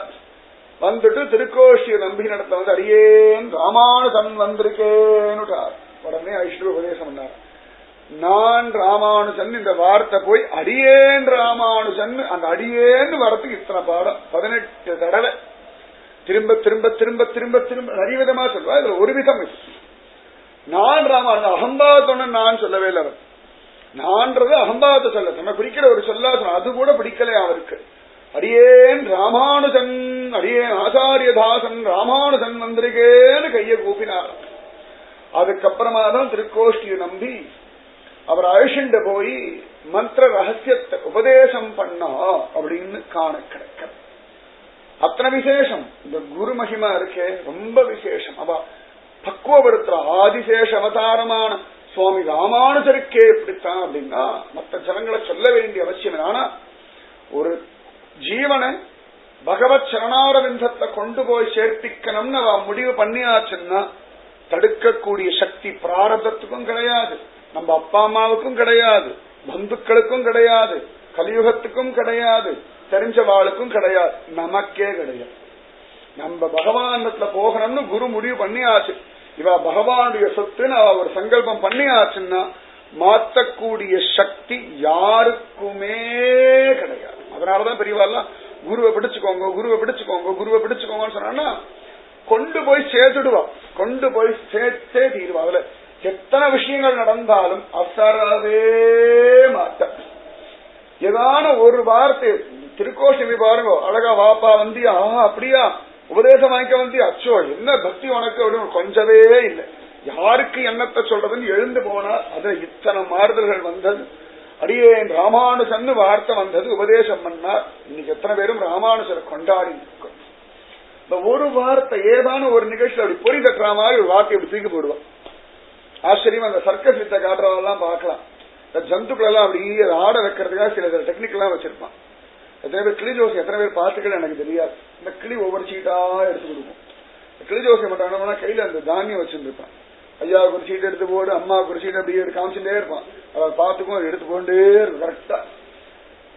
Speaker 1: வந்துட்டு திருக்கோஷிய நம்பி நடத்த வந்து அடியேன் ராமானுஜன் வந்திருக்கேன்னுட்டார். உடனே ஐஸ்வர்ய உபதேசம் பண்ணார். நான் ராமானுஜன் இந்த வார்த்தை போய் அடியேன் ராமானுஜன், அந்த அடியேன்னு வரத்துக்கு இத்தனை பாடம் 18 தடவை திரும்ப திரும்ப திரும்ப திரும்ப திரும்ப நிறைய விதமா சொல்வா. இதுல ஒரு விதம் நான் ராமானுஜன் அகம்பாவத்தோன்னு நான் சொல்லவே இல்லை. நான்றது அகம்பாவத்தை சொல்ல தன்னை பிடிக்கிற ஒரு சொல்லா சொன்ன, அது கூட பிடிக்கல அவருக்கு. அடியேன் ராமானுஜன், அடியேன் ஆச்சாரியதாசன் ராமானுஜன் வந்திருக்கேன்னு கையை கூப்பினார். அதுக்கப்புறமா தான் திருக்கோஷ்டியை நம்பி அவர் அழிச்சுண்டு போய் மந்திர ரகசியத்தை உபதேசம் பண்ணா அப்படின்னு காண கிடைக்க. அத்தனை விசேஷம் இந்த குரு மகிமா இருக்கே, ரொம்ப விசேஷம். அவ பக்குவப்படுத்துற ஆதிசேஷ அவதாரமான சுவாமி ராமானுஜருக்கே எப்படித்தான் அப்படின்னா மற்ற ஜனங்களை சொல்ல வேண்டிய அவசியம். ஆனா ஒரு ஜீவனை பகவத் சரணாரவிந்தத்தை கொண்டு போய் சேர்ப்பிக்கணும்னு அவ முடிவு பண்ணியாச்சுன்னா தடுக்கக்கூடிய சக்தி பிராரதத்துக்கும் கிடையாது, நம்ம அப்பா அம்மாவுக்கும் கிடையாது, பந்துக்களுக்கும் கிடையாது, கலியுகத்துக்கும் கிடையாது, தெரிஞ்சவாளுக்கும் கிடையாது, நமக்கே கிடையாது. நம்ம பகவானத்துல போகணும்னு குரு முடிவு பண்ணியாச்சு, இவ பகவானுடைய சொத்துன்னு அவ ஒரு சங்கல்பம் பண்ணியாச்சுன்னா மாற்றக்கூடிய சக்தி யாருக்குமே கிடையாது. அதனாலதான் பெரியவாள்லாம் குருவை பிடிச்சுக்கோங்க, குருவை பிடிச்சுக்கோங்க, குருவை பிடிச்சுக்கோங்கன்னு சொன்னா கொண்டு போய் சேர்த்துடுவா, கொண்டு போய் சேர்த்தே தீருவா. அதுல எத்தனை விஷயங்கள் நடந்தாலும் அசரவே மாட்ட. ஏதான ஒரு வார்த்தை திருக்கோஷமி பாருங்க, அழகா வாப்பா வந்தியா, அப்படியா உபதேசம் வாங்கிக்க வந்தியா, அச்சோ என்ன பக்தி உனக்கு அப்படின்னு கொஞ்சவே இல்லை. யாருக்கு என்னத்தை சொல்றதுன்னு எழுந்து போனார். அதுல இத்தனை மாறுதல்கள் வந்தது. அடியேன் ராமானுஜன்னு வார்த்தை வந்தது, உபதேசம் பண்ணார். இன்னைக்கு எத்தனை பேரும் ராமானுஜரை கொண்டாடி இருக்கும். இந்த ஒரு வார்த்தை ஏதான ஒரு நிகழ்ச்சியில் அப்படி பொறி தட்டுற மாதிரி ஒரு வார்த்தை அப்படி தூக்கி போடுவான். ஆச்சரியம். அந்த சர்க்கஸ் வித்த காட்டுறவெல்லாம் பார்க்கலாம். இந்த ஜந்துக்கள் எல்லாம் அப்படி ஆட வைக்கிறதுக்காக சில டெக்னிக் எல்லாம் வச்சிருப்பான். எத்தனை பேர் கிளி ஜோசி எத்தனை பேர் பார்த்துக்கள் எனக்கு தெரியாது. இந்த கிளி ஒவ்வொரு சீட்டா எடுத்து கொடுக்கும். கிளி ஜோசி மட்டும் கையில அந்த தானியம் வச்சுருப்பான். ஐயாவுக்கு ஒரு சீட் எடுத்து போடு, அம்மாவுக்கு ஒரு சீட் அப்படியே காமிச்சுட்டே இருப்பான். அதை பார்த்துக்கும் எடுத்து போண்டே இருக்கும்.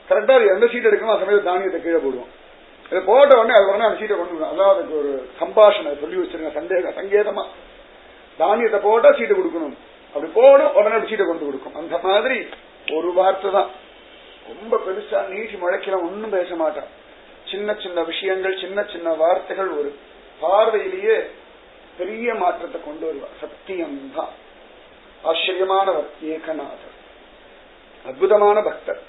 Speaker 1: கரெக்டா எந்த சீட் எடுக்கணும் அந்த சமயத்தில் தானியத்தை கீழே போடுவோம். இதை போட்ட உடனே அது உடனே அந்த சீட்டை கொண்டு விடும். அதான் அதுக்கு ஒரு சம்பாஷணை சொல்லி வச்சிருங்க, சங்கேதமா தானியத்தை போட்டா சீட்டை கொடுக்கணும், அப்படி போடும் உடனே அப்படி சீட்டை கொண்டு கொடுக்கும். அந்த மாதிரி ஒரு வார்த்தை தான் ரொம்ப பெருசா நீட்டி முளைக்கிற ஒன்னும் பேச மாட்டான். சின்ன சின்ன விஷயங்கள், சின்ன சின்ன வார்த்தைகள் ஒரு பார்வையிலேயே பெரிய மாற்றத்தை கொண்டு வருவார். சத்தியம்தான். ஆச்சரியமானவர் ஏகநாதர், அற்புதமான பக்தர்.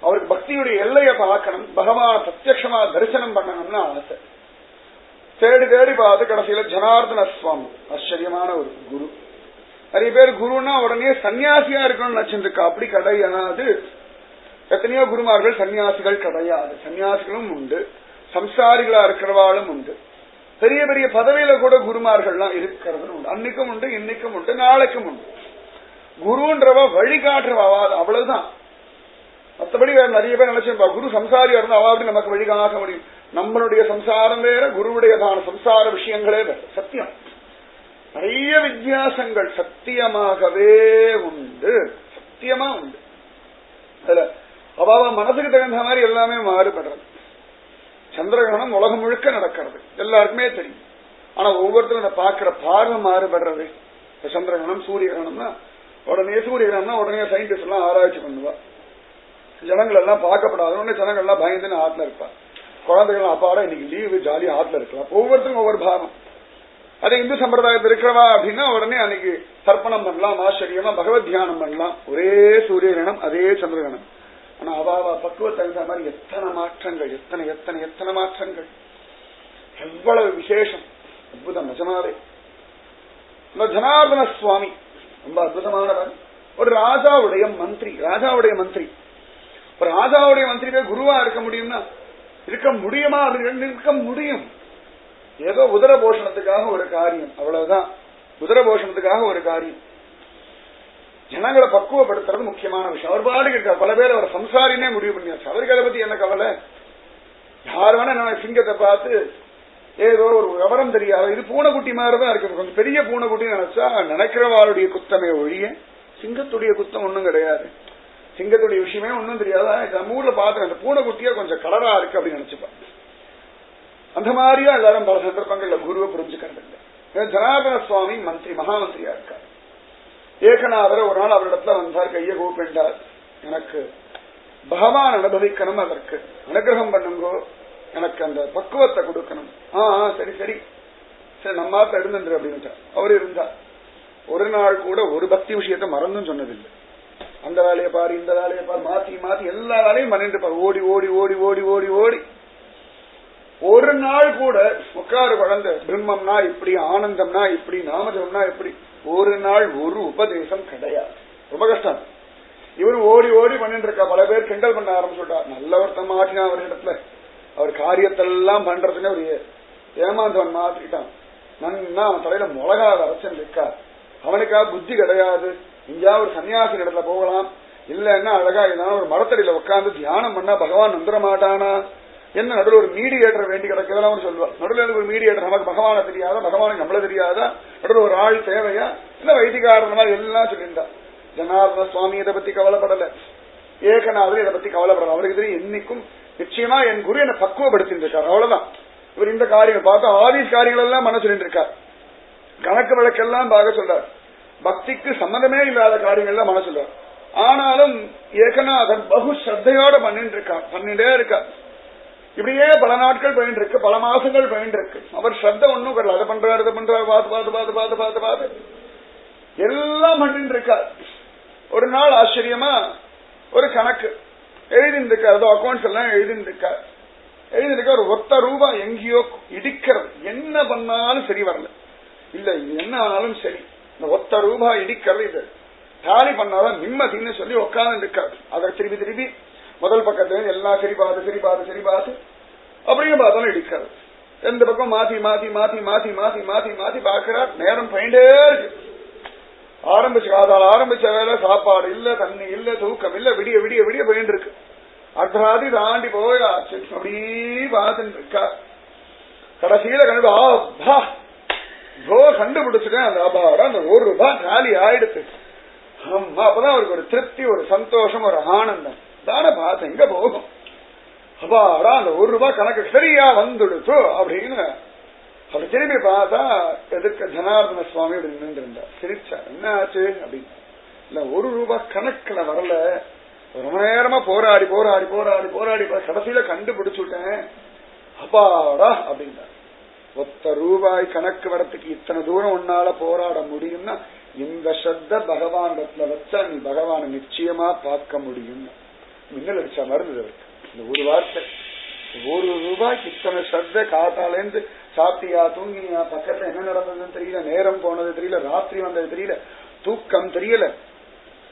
Speaker 1: அவருக்கு பக்தியுடைய எல்லையை பார்க்கணும், பகவான பிரத்யட்சமா தரிசனம் பண்ணணும்னு ஆசை. தேடி தேடி பார்த்து கடைசியில ஜனார்தன சுவாமி ஆச்சரியமான ஒரு குரு. நிறைய பேர் குருன்னா உடனே சன்னியாசியா இருக்கணும்னு நினைச்சிருக்கா. அப்படி கிடையாது. எத்தனையோ குருமார்கள் சன்னியாசிகள் கிடையாது. சன்னியாசிகளும் உண்டு, சம்சாரிகளா இருக்கிறவாளும் உண்டு, பெரிய பெரிய பதவியில கூட குருமார்கள்லாம் இருக்கிறது உண்டு. அன்னைக்கும் உண்டு, இன்னைக்கும் உண்டு, நாளைக்கும் உண்டு. குருன்றவ வழிகாட்டுறவா, அவ்வளவுதான். மற்றபடி வேற நிறைய பேர் நினைச்சிருப்பா குரு சம்சாரியா இருந்தா அவ அப்படி நமக்கு வழிகாட்ட முடியும். நம்மளுடைய சம்சாரம் வேற, குருவுடையதான சம்சார விஷயங்களே வேற. சத்தியம் நிறைய வித்தியாசங்கள் சத்தியமாகவே உண்டு, சத்தியமா உண்டு. அதுல அவாவ மனசுக்கு தகுந்த மாதிரி எல்லாமே மாறுபடுறது. சந்திரகிரகணம் உலகம் முழுக்க நடக்கிறது, எல்லாருக்குமே தெரியும். ஆனா ஒவ்வொருத்தரும் பாக்குற பார்வை மாறுபடுறது. சந்திரகிரகணம் சூரிய கிரகணம்னா உடனே உடனே சயின்டிஸ்ட் எல்லாம் ஆராய்ச்சி பண்ணுவா. ஜனங்கள் எல்லாம் பார்க்கப்படாத உடனே ஜனங்கள் எல்லாம் பயந்துன்னு ஆத்துல இருப்பா. குழந்தைகள் அப்பாடா இன்னைக்கு லீவு ஜாலியா ஆத்துல இருக்கலாம். ஒவ்வொருத்தருக்கும் ஒவ்வொரு பாவம். அதே இந்து சம்பிரதாயத்தில் இருக்கிறவா அப்படின்னா உடனே அன்னைக்கு தர்ப்பணம் பண்ணலாம், ஆச்சரியமா பகவத் தியானம் பண்ணலாம். ஒரே சூரிய கிரகணம், அதே சந்திரகிரகணம். ஆனா அவாவா பக்குவத்தை தகுந்த மாதிரி எத்தனை மாற்றங்கள், எத்தனை எத்தனை எத்தனை மாற்றங்கள், எவ்வளவு விசேஷம், அற்புதம் நிஜமாவே. இந்த ஜனார்தன சுவாமி ரொம்ப அற்புதமானவர். ஒரு ராஜாவுடைய மந்திரி, ஒரு ராஜாவுடைய மந்திரி குருவா இருக்க முடியும்னா இருக்க முடியுமா? அப்படின்னு இருக்க முடியும். ஏதோ உதர போஷணத்துக்காக ஒரு காரியம், அவ்வளவுதான். உதர போஷணத்துக்காக ஒரு காரியம். ஜனங்களை பக்குவப்படுத்துறது முக்கியமான விஷயம். அவர் பாட்டுக்கு இருக்கார். பல பேர் அவர் சம்சாரினே முடிவு பண்ணியாச்சு. அவருக்கு அதை பத்தி என்ன கவலை? யார் வேணா நம்ம சிங்கத்தை பார்த்து ஏதோ ஒரு விவரம் தெரியாது, இது பூனைக்குட்டி மாதிரிதான் இருக்கு, கொஞ்சம் பெரிய பூனைக்குட்டி நினைச்சா நினைக்கிறவாளுடைய குத்தமே ஒழிய சிங்கத்துடைய குத்தம் ஒன்னும் கிடையாது. சிங்கத்துடைய விஷயமே ஒன்னும் தெரியாதா? நம்ம ஊர்ல பாத்துறேன், அந்த பூனைக்குட்டியா கொஞ்சம் கலரா இருக்கு அப்படின்னு நினைச்சுப்பா. அந்த மாதிரியா எல்லாரும் பல சந்தர்ப்பங்கள்ல குருவை புரிஞ்சுக்கிறது இல்லை. ஜனார்தன சுவாமி மந்திரி, மகாமந்திரியா இருக்கார். ஏகநாதர் ஒரு நாள் அவரிடத்துல வந்தார், கையை கூப்பிட்டார். எனக்கு பகவான் அனுபவிக்கணும், அதற்கு அனுகிரகம் பண்ணுங்கோ, எனக்கு அந்த பக்குவத்தை கொடுக்கணும். சரி சரி சரி நம்மாத்த இருந்துரு அப்படின்னு அவரு இருந்தார். ஒரு நாள் கூட ஒரு பக்தி விஷயத்தை மறந்தும் சொன்னதில்லை. அந்த வேலையை பாரு, இந்த வேலையை பாரு, மாத்தி மாத்தி எல்லா வேலையும் பண்ணிட்டு பாரு, ஓடி ஓடி ஓடி ஓடி ஓடி ஓடி. ஒரு நாள் கூட உட்காரு குழந்தை, பிரம்மம்னா இப்படி, ஆனந்தம்னா இப்படி, நாமஜம்னா இப்படி, ஒரு நாள் ஒரு உபதேசம் கிடையாது. ரொம்ப கஷ்டம். இவரு ஓடி ஓடி பண்ணிட்டு இருக்கா. பல பேர் கிண்டல் பண்ண ஆரம்பிச்சுட்டார். நல்லவர்த்தம் மாற்றினா அவர் இடத்துல, அவர் காரியத்தெல்லாம் பண்றதுன்னு ஒரு ஏமாந்தவன் மாற்றிட்டான். நன்னா அவன் தலையில மிளகாத அரசன் இருக்கா. அவனுக்கா புத்தி கிடையாது. இங்கா ஒரு சன்னியாசி இடத்துல போகலாம், இல்லன்னா அழகா ஏதாவது ஒரு மரத்தடியில உட்கார்ந்து தியானம் பண்ணா பகவான் வந்துட மாட்டானா என்ன நடுவில் ஒரு மீடியேட்டர் வேண்டி கிடக்குதெல்லாம் அவர் சொல்லுவார். நடுவில் ஒரு மீடியேட்டர், நமக்கு பகவான தெரியாதா, பகவானுக்கு நம்மள தெரியாதா, நடுவில் ஒரு ஆள் தேவையா, இல்ல வைதிகாரன் மாதிரி எல்லாம் சொல்லியிருந்தா. ஜனார்தன சுவாமி இதை பத்தி கவலைப்படல, ஏகநாதர் இதை பத்தி கவலைப்படல. அவருக்கு தெரியும் என்னைக்கும் நிச்சயமா என் குரு என்னை பக்குவப்படுத்திட்டு இருக்காரு, அவ்வளவுதான். இவர் இந்த காரியங்கள் பார்த்தா ஆதிஸ் காரியங்கள் எல்லாம் பண்ண சொல்லிட்டு இருக்கார், கணக்கு வழக்கெல்லாம் பார்க்க சொல்றார், பக்திக்கு சம்பந்தமே இல்லாத காரியங்கள்லாம் பண்ண சொல்றார். ஆனாலும் ஏகநாதன் பகு ஸ்ரத்தையோட பண்ணிட்டே இருக்கார். இப்படியே பல நாட்கள் போயிட்டு இருக்கு, பல மாசங்கள் போயிட்டு இருக்கு. அவர் ஸ்ரத்த ஒண்ணும் வரல, அதை பண்றாரு இதை பண்றாரு, பார்த்து பார்த்து பார்த்து பார்த்து பார்த்து பார்த்து எல்லாம் பண்ணிட்டு இருக்கார். ஒரு நாள் ஆச்சரியமா ஒரு கணக்கு எழுதிட்டு இருக்காரு, அக்கௌண்ட்ஸ் எல்லாம் எழுதிட்டு இருக்க ஒரு ₹1 எங்கேயோ இடிக்கிறது, என்ன பண்ணாலும் சரி வரல. இல்ல இது என்ன ஆனாலும் சரி, இந்த ₹1 இடிக்கிறது இது தாலி பண்ணாதான் நிம்மதினு சொல்லி உட்கார்ந்து இருக்காரு. அதை திருப்பி திருப்பி முதல் பக்கத்துல எல்லாம் சரி பார்த்து அப்படியே பார்த்தாலும் இடிக்கிறது. எந்த பக்கம் மாத்தி மாத்தி மாத்தி மாத்தி மாத்தி மாத்தி மாத்தி பாக்குறார். நேரம் போயிட்டே இருக்கு. ஆரம்பிச்ச வேலை, சாப்பாடு இல்ல, தண்ணி இல்ல, தூக்கம் இல்ல, விடிய விடிய விடிய போயிட்டு இருக்கு. அர்த்தராதி தாண்டி போயாச்சு. அப்படியே பார்த்துட்டு இருக்கா. கடைசியில கண்டுபிடிச்சுட்டேன் அந்த அபாட அந்த ₹1 காலி ஆயிடுச்சு. ஆமா, அப்பதான் அவருக்கு ஒரு திருப்தி, ஒரு சந்தோஷம், ஒரு ஆனந்தம் தானே. பார்த்து எங்க போகும், அப்பாடா அந்த ₹1 கணக்கு சரியா வந்துடுச்சு அப்படின்னு. அப்படி திரும்பி பார்த்தா எதிர்க்க ஜனார்தன சுவாமி அப்படி நின்று இருந்தார். சிரிச்சா, என்ன ஆச்சு அப்படின்னு. இல்ல ₹1 கணக்குல வரல, ரொம்ப நேரமா போராடி போராடி போராடி போராடி கடைசியில கண்டுபிடிச்சுட்டேன் அப்பாடா அப்படின்னா. ₹1 கணக்கு வரத்துக்கு இத்தனை தூரம் உன்னால போராட முடியும்னா இந்த ஸ்ரத்த பகவானிடத்துல வச்சா நீ பகவானை நிச்சயமா பார்க்க முடியும். மின்னல் அடிச்சா மருந்து இந்த ஒரு வார்த்தை. ₹1 இத்தனை ஸ்ரத்த, காத்தாலேந்து சாப்பிட்டியா, தூங்கினியா, பக்கத்துல என்ன நடந்ததுன்னு தெரியல, நேரம் போனது தெரியல, ராத்திரி வந்தது தெரியல, தூக்கம் தெரியல.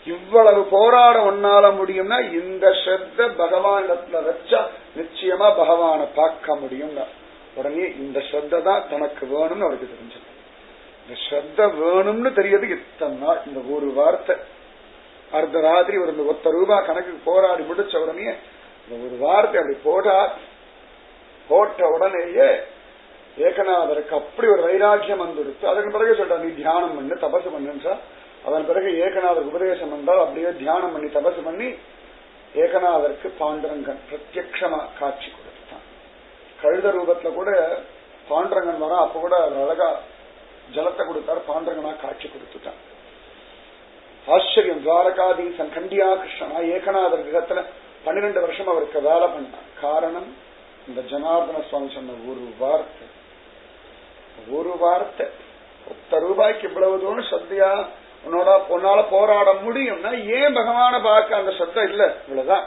Speaker 1: இவ்வளவு போராட ஒன்னால முடியும்னா இந்த ஸ்ரத்த பகவானிடத்துல வச்சா நிச்சயமா பகவானை பார்க்க முடியும். உடனே இந்த ஸ்ரத்த தான் தனக்கு வேணும்னு அவருக்கு தெரிஞ்சது. இந்த ஸ்ரத்த வேணும்னு தெரியறது இத்தனை நாள். இந்த ஒரு வார்த்தை அர்த்த ராத்திரி ஒரு ₹1 கணக்கு போராடி முடிச்ச உடனே இந்த ஒரு வார்த்தை அப்படி போட்ட உடனேயே ஏகநாதருக்கு அப்படி ஒரு வைராக்கியம் வந்துடுச்சு. அதற்கு பிறகு சொல்ற, நீ தியானம் பண்ணு, தபசு பண்ணுன்னு. அதன் பிறகு ஏகநாதருக்கு உபதேசம் வந்தால் அப்படியே தியானம் பண்ணி தபசு பண்ணி ஏகநாதருக்கு பாண்டுரங்கன் பிரத்யக்ஷமா காட்சி கொடுத்தான். கழுத ரூபத்துல கூட பாண்டுரங்கன் வர, அப்ப கூட அவர் அழகா ஜலத்தை கொடுத்தார், பாண்டுரங்கனா காட்சி கொடுத்துட்டான். ஆச்சரியம். துவாரகாதீசன் கண்டியா கிருஷ்ணனா ஏகநாதர் கிரகத்துல 12 வருஷம் அவருக்கு வேலை பண்ணான். காரணம் இந்த ஜனார்தன சுவாமி சொன்ன ஒரு வார்த்தை. ₹1 இவ்வளவு தூரம் சத்தியா உன்னால போராட முடியும்னா ஏன் பகவான பார்க்க அந்த சத்தம் இல்ல? இவ்வளவுதான்.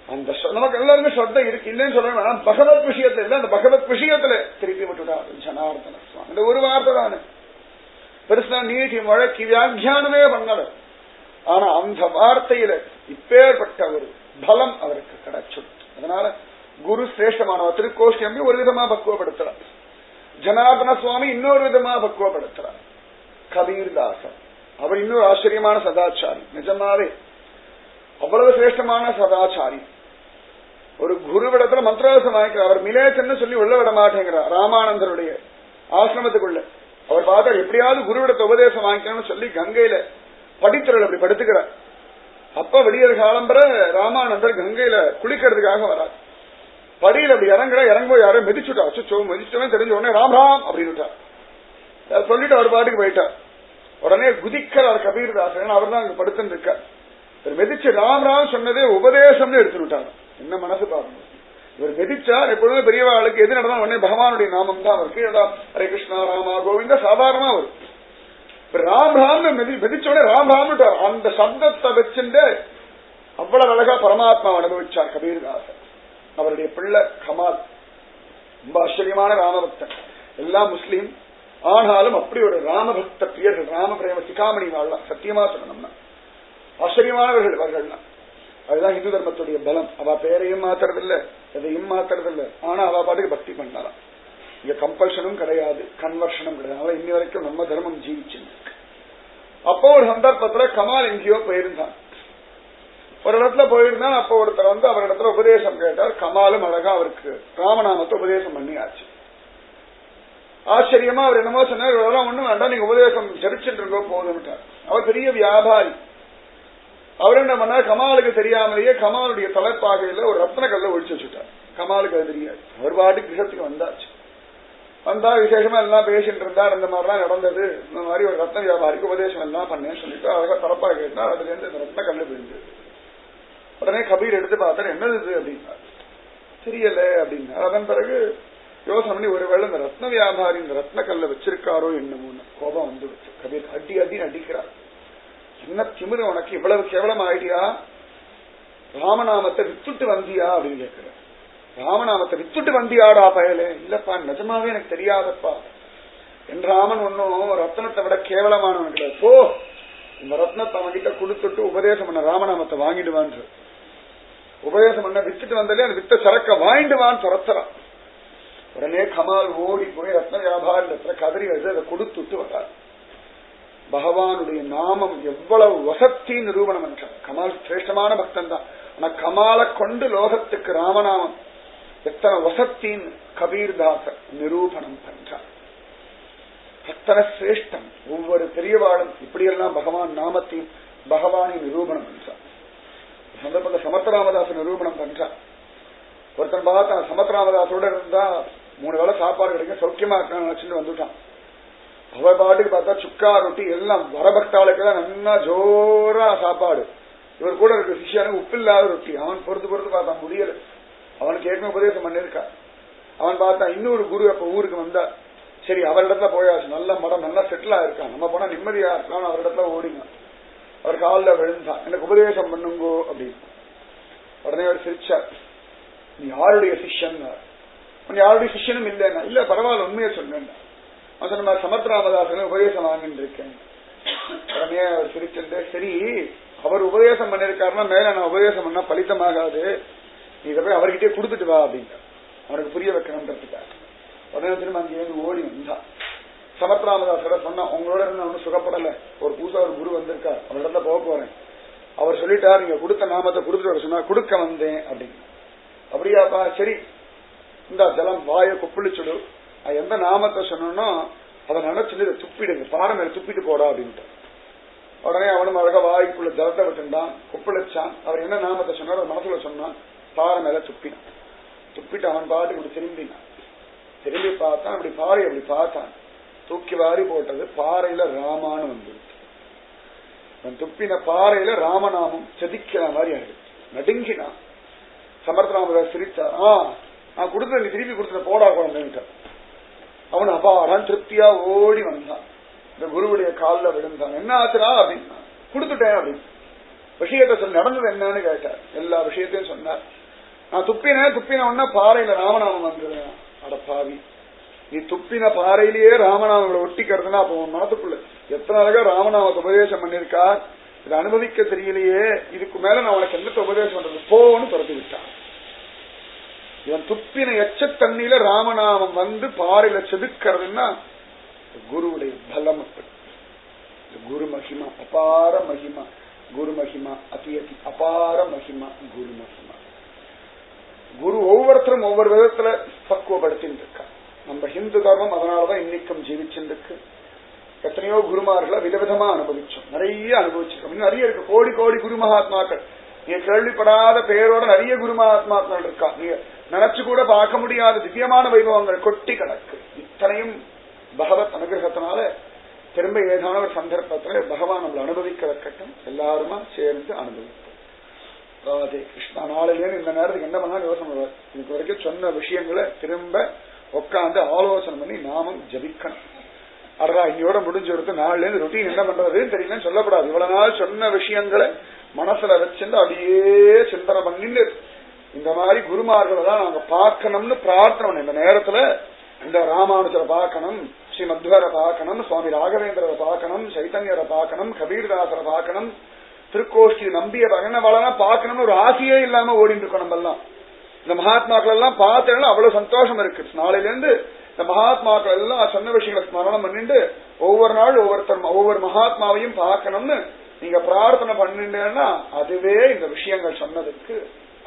Speaker 1: அந்த நமக்கு எல்லாருமே ஸ்ரத்த இருக்கு, இல்லைன்னு சொல்லணும். பகவத் விஷயத்துல இல்ல, அந்த பகவத் விஷயத்துல திருப்பி விட்டுட்டாரு ஜனார்தன சுவாமி. இந்த ஒரு வார்த்தை தானே பெருசா நீட்டி முழக்கி வியாக்கியானமே பண்ணல. ஆனா அந்த வார்த்தையில இப்பேற்பட்ட ஒரு பலம் அவருக்கு கிடைச்சு. அதனால குரு சிரேஷ்டமானவர். திருக்கோஷ்டி அம்பி ஒரு விதமா பக்குவப்படுத்துறார், ஜனார்தன சுவாமி இன்னொரு விதமா பக்குவப்படுத்துறார். கபீர்தாசன் அவர் இன்னொரு ஆச்சரியமான சதாச்சாரி. நிஜமாவே அவ்வளவு சிரேஷ்டமான சதாச்சாரி. ஒரு குருவிடத்துல மந்திராசம் வாங்கிக்கிறார். அவர் மிலேச்சன்னு சொல்லி உள்ள விட மாட்டேங்கிறார் ராமானந்தருடைய ஆசிரமத்துக்குள்ள. அவர் பார்த்தார் எப்படியாவது குருவிடத்தை உபதேசம் வாங்கிக்கணும்னு சொல்லி கங்கையில படித்துறையில் அப்படி படுத்துக்கிறார். அப்ப விடியற் காலம்பர ராமானந்தர் கங்கையில குளிக்கிறதுக்காக வரார். படியில் அப்படி இறங்கும்போது யாரும் மிதிச்சுட்டா. மிதிச்சுட்டவன் தெரிஞ்ச உடனே ராம் அப்படின்னு சொல்லிட்டு அவர் பாட்டுக்கு போயிட்டார். உடனே குதிக்கிறார் கபீர்தாசன். அவர் தான் அங்க படுத்துன்னு இருக்கார். மெதிச்சு ராம் சொன்னதே உபதேசம்னு எடுத்துட்டாங்க. என்ன மனசு பாருங்க. இவர் மெதிச்சார். எப்பொழுதுமே பெரியவாளுக்கு எது நடந்தாலும் உடனே பகவானுடைய நாமம் தான் அவருக்கு. ஹரே கிருஷ்ணா ராமா கோவிந்தா சாதாரணமா வரும். ராம் மெதிச்சோட ராம் அந்த சப்தத்தை வச்சுட்டு அவ்வளவு அழகா பரமாத்மா அனுபவிச்சார் கபீர்தாசன். அவருடைய பிள்ளை கமால் ரொம்ப ஆச்சரியமான ராமபக்தன். எல்லாம் முஸ்லீம், ஆனாலும் அப்படி ஒரு ராமபக்த பிரியர்கள். ராம பிரேம சிகாமணி வாழலாம். சத்தியமா சொல்லணும்னா ஆச்சரியமானவர்கள் இவர்கள்லாம். அதுதான் இந்து தர்மத்துடைய பலம். அவ பேரையும் மாத்துறதில்ல, எதையும் மாத்துறதில்ல. ஆனா அவ பாட்டுக்கு பக்தி பண்ணலாம். இங்க கம்பல்ஷனும் கிடையாது, கன்வர்ஷனும் கிடையாது. இன்னி வரைக்கும் நம்ம தர்மம் ஜீவிச்சு. அப்போ ஒரு சந்தர்ப்பத்துல கமால் எங்கேயோ போயிருந்தான். ஒரு இடத்துல போயிருந்தா அப்ப ஒருத்தர் வந்து அவர் இடத்துல உபதேசம் கேட்டார். கமாலும் அழகா அவருக்கு ராமநாமத்தை உபதேசம் பண்ணியாச்சு. ஆச்சரியமா அவர் என்னமோ சொன்னார், இதெல்லாம் ஒண்ணும் வேண்டாம், நீங்க உபதேசம் ஜபிச்சுட்டு இருக்கோ போதும்ட்டார். அவர் பெரிய வியாபாரி. அவர் என்ன பண்ணார், கமாலுக்கு தெரியாமலேயே கமாலுடைய தலைப்பாகையில ஒரு ரத்ன கல்ல ஒழிச்சு வச்சுட்டார். கமாலுக்கு அது தெரியாது. அவர் பாட்டு கிரகத்துக்கு வந்தாச்சு. வந்தா விசேஷமா எல்லாம் பேசிட்டு இருந்தார். இந்த மாதிரிலாம் நடந்தது, இந்த மாதிரி ஒரு ரத்ன வியாபாரிக்கு உபதேசம் எல்லாம் பண்ணேன்னு சொல்லிட்டு அழகா தரப்பா கேட்டார். அதுல இருந்து இந்த ரத்ன கல்லு விழுந்தது. உடனே கபீர் எடுத்து பார்த்தார், என்னது இது அப்படின்னார். தெரியல அப்படின்னார். அதன் பிறகு யோசனை பண்ணி ஒருவேளை இந்த ரத்ன வியாபாரி இந்த ரத்ன கல்ல வச்சிருக்காரோ என்னமோன்னு கோபம் வந்து வச்சு கபீர் அடி அடின்னு அடிக்கிறார். என்ன திமிரு உனக்கு, இவ்வளவு கேவலம் ஆயிட்டியா, ராமநாமத்தை வித்துட்டு வந்தியா அப்படின்னு கேட்கிறார். ராமநாமத்தை வித்துட்டு வந்தியாடா பயலே? இல்லப்பா நிஜமாவே எனக்கு தெரியாதப்பா. என் ராமன் ஒன்னும் ரத்னத்தை விட கேவலமானவன் கிடையாது. போ, இந்த ரத்னத்தை அவன்கிட்ட கொடுத்துட்டு உபதேசம் பண்ண ராமநாமத்தை வாங்கிடுவான். உபதேசம் பண்ண வித்துட்டு வந்தாலே அந்த வித்த சரக்க வாங்கிடுவான்னு துரத்துறான். உடனே கமால் ஓடி போய் ரத்ன வியாபாரி கதறி எழுது அதை கொடுத்துட்டு வரார். பகவானுடைய நாமம் எவ்வளவு வசத்தி நிரூபணம் என்றார். கமால் சிரேஷ்டமான பக்தன் தான். ஆனா கமாலை கொண்டு லோகத்துக்கு ராமநாமம் எத்தனை வசத்தின் கபீர்தாச நிரூபணம் பண்றார். அத்தனை சிரேஷ்டம். ஒவ்வொரு பெரியவாளும் இப்படியெல்லாம் பகவான் நாமத்தையும் பகவானை நிரூபணம் பண்றார். சந்தர்ப்பத்தில் சமர்த்தராமதாச நிரூபணம் பண்றார். ஒருத்தன் பார்த்தா சமத்ராமதாசோட இருந்தா 3 வேளை சாப்பாடு கிடைக்கும், சௌக்கியமா இருக்கான்னு நினைச்சுட்டு வந்துட்டான். அவ பாட்டுக்கு பார்த்தா சுக்கா ரொட்டி எல்லாம் வரபக்தாளுக்கு தான் நல்லா ஜோரா சாப்பாடு. இவர் கூட இருக்க சிஷியானுக்கு உப்பு இல்லாத ரொட்டி. அவன் பொறுத்து பார்த்தான், முடியல. அவனுக்கு ஏற்கனவே உபதேசம் பண்ணிருக்கா. அவன் பார்த்தா இன்னொரு குரு அப்ப ஊருக்கு வந்தா, சரி அவரிடத்துல போயாச்சு, நல்ல மடம் நல்லா செட்டில் ஆயிருக்கான், நம்ம போனா நிம்மதியா இருக்கலாம், அவரிடத்துல ஓடினான். அவர் காலில் விழுந்தான், எனக்கு உபதேசம் பண்ணுங்கோ அப்படின்னு. உடனே அவர் சிரிச்சார், நீ யாருடைய சிஷ்யன்? யாருடைய சிஷ்யனும் இல்லைன்னா, இல்ல பரவாயில்ல உண்மையை சொன்னேன். நான் சமத்ராமதாசன் உபதேசம் வாங்கிட்டு இருக்கேன். உடனே அவர் சிரிச்சுட்டு, சரி அவர் உபதேசம் பண்ணிருக்காருன்னா மேல நான் உபதேசம் பண்ணா பலித்தமாகாது, நீ இதை போய் அவர்கிட்டயே கொடுத்துட்டு வா அப்படின்னா அவனுக்கு புரிய வைக்கணும்ன்றதுக்காக. உடனே திரும்ப அங்கேயிருந்து ஓடி வந்தான். சமத்ராமதாசர சொன்னா, உங்களோட இருந்து ஒன்னும் சுகப்படல, ஒரு புதுசா ஒரு குரு வந்திருக்கார், அவர் இடத்துல போக போறேன். அவர் சொல்லிட்டார், நீங்க கொடுத்த நாமத்தை கொடுத்துட்டு வர சொன்னா, கொடுக்க வந்தேன் அப்படின்னு. அப்படியாப்பா, சரி இந்த ஜலம் வாயை கொப்பளிச்சுடு, எந்த நாமத்தை சொன்னோம்னா அதை நினைச்சுட்டு இதை துப்பிடுங்க, பாறை மேல துப்பிட்டு போடா அப்படின்ட்டு. உடனே அவனும் அழகா வாய்க்குள்ள ஜலத்தை விட்டுட்டான், கொப்பளிச்சான். அவர் என்ன நாமத்தை சொன்னார் அவர் மனசுல சொன்னான், பாறை மேல துப்பினான். துப்பிட்டு அவன் பாட்டுக்கு இப்படி திரும்பினான். திரும்பி பார்த்தான், அப்படி பாறை அப்படி பார்த்தான், தூக்கி வாரி போட்டது பாறையில ராமான்னு வந்துடுச்சு. அவன் துப்பின பாறையில ராமநாமம் செதிக்கிற மாதிரி ஆயிடுச்சு. நடுங்கினான். சமர்த்தராமதாஸ் சிரித்தார், நான் கொடுத்த நீ திருப்பி கொடுத்த போடா குழந்தைகிட்ட. அவன் அபாடான் திருப்தியா ஓடி வந்தான். இந்த குருவுடைய காலில் விழுந்தான். என்ன ஆச்சுரா அப்படின்னா, கொடுத்துட்டேன் அப்படின்னு. விஷயத்த சொல்லி நடந்தது என்னன்னு கேட்டார். எல்லா விஷயத்தையும் சொன்னார். நான் துப்பின உடனே பாறையில ராமநாமம் வந்தது. அட பாவி, நீ துப்பின பாறையிலேயே ராமநாமங்களை ஒட்டிக்கிறதுனா அப்ப உன் மனத்துக்குள்ள எத்தனை அழகா ராமநாமத்தை உபதேசம் பண்ணிருக்கா, இதை அனுமதிக்க தெரியலையே, இதுக்கு மேல நான் உனக்கு என்னத்தை உபதேசம் பண்றது, போன்னு துரத்தி விட்டான். இவன் துப்பின எச்ச தண்ணியில ராமநாமம் வந்து பாறையில செதுக்கிறதுன்னா குருவுடைய பலம். குரு மகிமா, அபார மகிமா, குரு மகிமா அதி அதி அபார மகிமா, குரு மகிமா. குரு ஒவ்வொருத்தரும் ஒவ்வொரு விதத்துல பக்குவப்படுத்தின்னு இருக்கா. நம்ம ஹிந்து தர்மம் அதனாலதான் இன்னைக்கும் ஜீவிச்சுருக்கு. எத்தனையோ குருமார்களை விதவிதமா அனுபவிச்சோம், நிறைய அனுபவிச்சிருக்கோம். நிறைய இருக்கு, கோடி கோடி குரு மகாத்மாக்கள். நீங்க கேள்விப்படாத பெயரோட நிறைய குரு மகாத்மாக்கள் இருக்கா. நீங்க நினைச்சு கூட பார்க்க முடியாத திவ்யமான வைபவங்கள் கொட்டி கணக்கு. இத்தனையும் பகவத் அனுகிரகத்தினால திரும்ப ஏதான ஒரு சந்தர்ப்பத்துல பகவான் நம்மளை அனுபவிக்க வைக்கட்டும். எல்லாருமா சேர்ந்து அனுபவிப்போம். ராதே கிருஷ்ணா. நாளிலேருந்து இந்த நேரத்துக்கு என்ன பண்ணாலும் யோசனை வருவார். இதுக்கு வரைக்கும் சொன்ன விஷயங்களை திரும்ப உட்காந்து ஆலோசனை பண்ணி நாமும் ஜபிக்கணும். அடரா இன்னையோட முடிஞ்சு கொடுத்து நாளில இருந்து ரொட்டீன் என்ன பண்றதுன்னு தெரியலன்னு சொல்லப்படாது. இவ்வளவு நாள் சொன்ன விஷயங்களை மனசுல வச்சிருந்து அப்படியே சிந்தனை பண்ணிட்டு இந்த மாதிரி குருமார்களை தான் நாங்க பார்க்கணும்னு பிரார்த்தனை பண்ண. இந்த நேரத்துல இந்த ராமானுஜரை பார்க்கணும், ஸ்ரீ மத்வரை பார்க்கணும், சுவாமி ராகவேந்திரரை பார்க்கணும், சைத்தன்யரை பார்க்கணும், கபீர்தாசரை பார்க்கணும், திருக்கோஷ்டி நம்பிய பார்க்கணும்னு ஒரு ஆசையே இல்லாம ஓடிட்டு இருக்கோம். நம்ம எல்லாம் இந்த மகாத்மாக்கள் எல்லாம் பார்த்தேன்னா அவ்வளவு சந்தோஷம் இருக்கு. நாளையில இருந்து இந்த மகாத்மாக்கள் எல்லாம் சொன்ன விஷயங்களை ஸ்மரணம் பண்ணிட்டு ஒவ்வொரு நாள் ஒவ்வொரு மகாத்மாவையும் பார்க்கணும்னு நீங்க பிரார்த்தனை பண்ணிட்டேன்னா அதுவே இந்த விஷயங்கள் சொன்னதுக்கு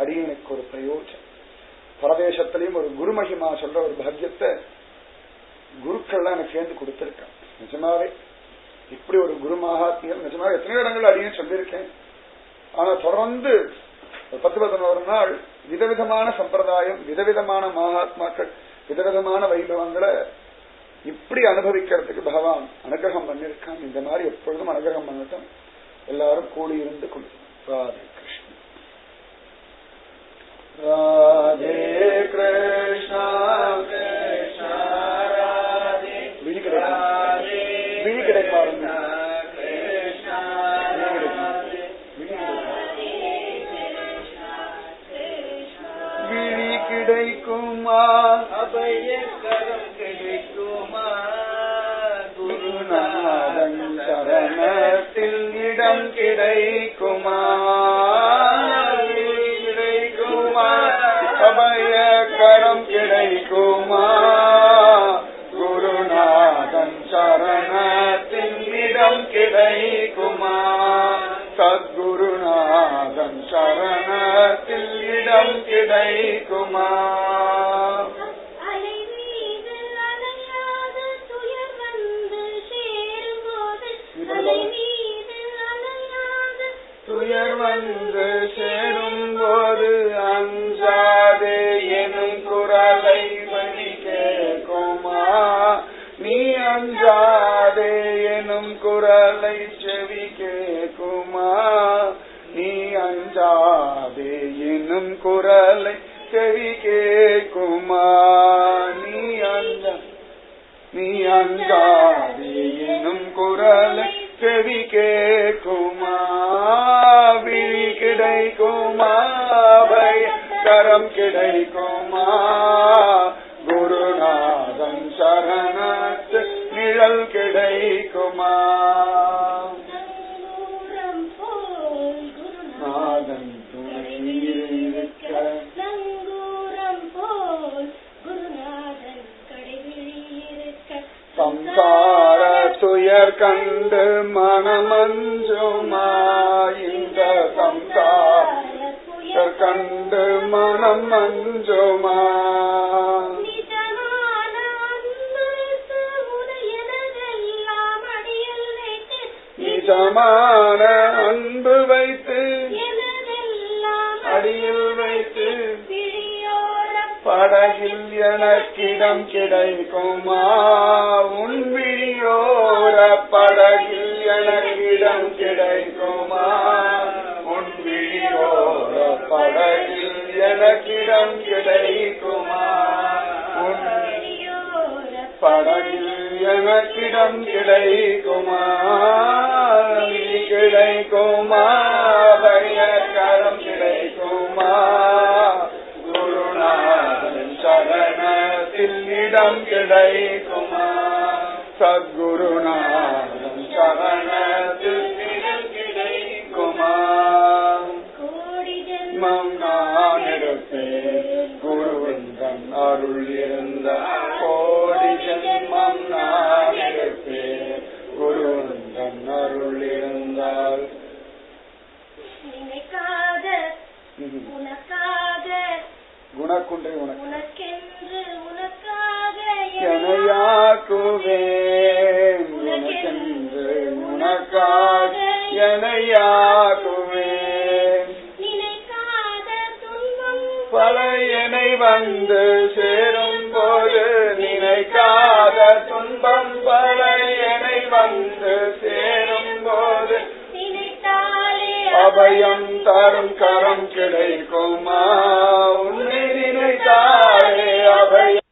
Speaker 1: அடியனுக்கு ஒரு பிரயோஜனம். பரதேசத்திலையும் ஒரு குரு மகிமா சொல்ற ஒரு பாக்கியத்தை குருக்கள்லாம் எனக்கு சேர்ந்து கொடுத்திருக்கேன். நிஜமாவே இப்படி ஒரு குரு மகாத்மியம் நிஜமாவே எத்தனையோ இடங்கள் அடியேன்னு சொல்லியிருக்கேன். ஆனா தொடர்ந்து 10-11 நாள் விதவிதமான சம்பிரதாயம், விதவிதமான மகாத்மாக்கள், விதவிதமான வைபவங்களை இப்படி அனுபவிக்கிறதுக்கு பகவான் அனுகிரகம் பண்ணிருக்கான். இந்த மாதிரி எப்பொழுதும் அனுகிரகம் பண்ணட்டும். எல்லாரும் கூடி இருந்து ராதே கிருஷ்ண ராதே கிருஷ்ணா கிருஷ்ணா ராதே விழி கிடைக்கும் விழி கிடைக்குமா அபயக்கரம் கிடைக்குமா குருநாதன் சரணத்தில் இடம் கிடைக்குமா கிடைக்குமா அபயக்கரம் கிடைக்குமா குருநாதன் சரணத்தில் இடம் கிடைக்குமா சத்குருநாதன் சரணத்தில் இடம் கிடைக்குமா துயர் வந்து சேரும் போது அஞ்சாதே எனும் குரலை வழி கேட்குமா நீ அஞ்சாதே எனும் குரலை செவி கேட்குமா நீ அஞ்சாதே எனும் குரலை செவி கேட்குமா நீ அஞ்சாதே எனும் குரலை செவி கேட்குமா விழி கிடைக்குமா கரம் கிடைக்குமா குருநாதன் சரணத்து நிழல் கிடைக்குமா நாதன் துணை இருக்க சம்சார துயர் கண்டு மனமஞ்சுமா இந்த சம்சார கண்டு மனம் மஞ்சுமா நிஜமான அன்பு வைத்து அடியில் வைத்து படகில் எனக்கிடம் கிடைக்குமா உன் விழியோர படகில் எனக்கிடம் கிடைக்குமா உன் விழியோர படகில் எனக்கிடம் கிடைக்குமா உன் படகில் எனக்கிடம் கிடைக்குமா கிடைக்குமா பயக்கரம் கிடைக்குமா சரணத்தில் இடம் கிடைக்குமா சத்குருநாதன் சரணத்தில் இடம் கிடைக்குமா ஜென்மம் நான் எடுப்பேன் குருவின் அருள் இருந்த கோடி ஜென்மம் நான் எடுப்பேன் குருவின் அருள் இருந்தால் குணக்குன்றை உனக்கென்று உனக்காக எனையாக்குவேன் உனக்கென்று உனக்காக எனையாக்குவேன் பல எனை வந்து சேரும் போது நினைக்காத துன்பம் பல எனை வந்து சேரும் போது அபயம் தரும் கரம் கிடைக்குமா உன்னை நினைத்தாலே அபயம்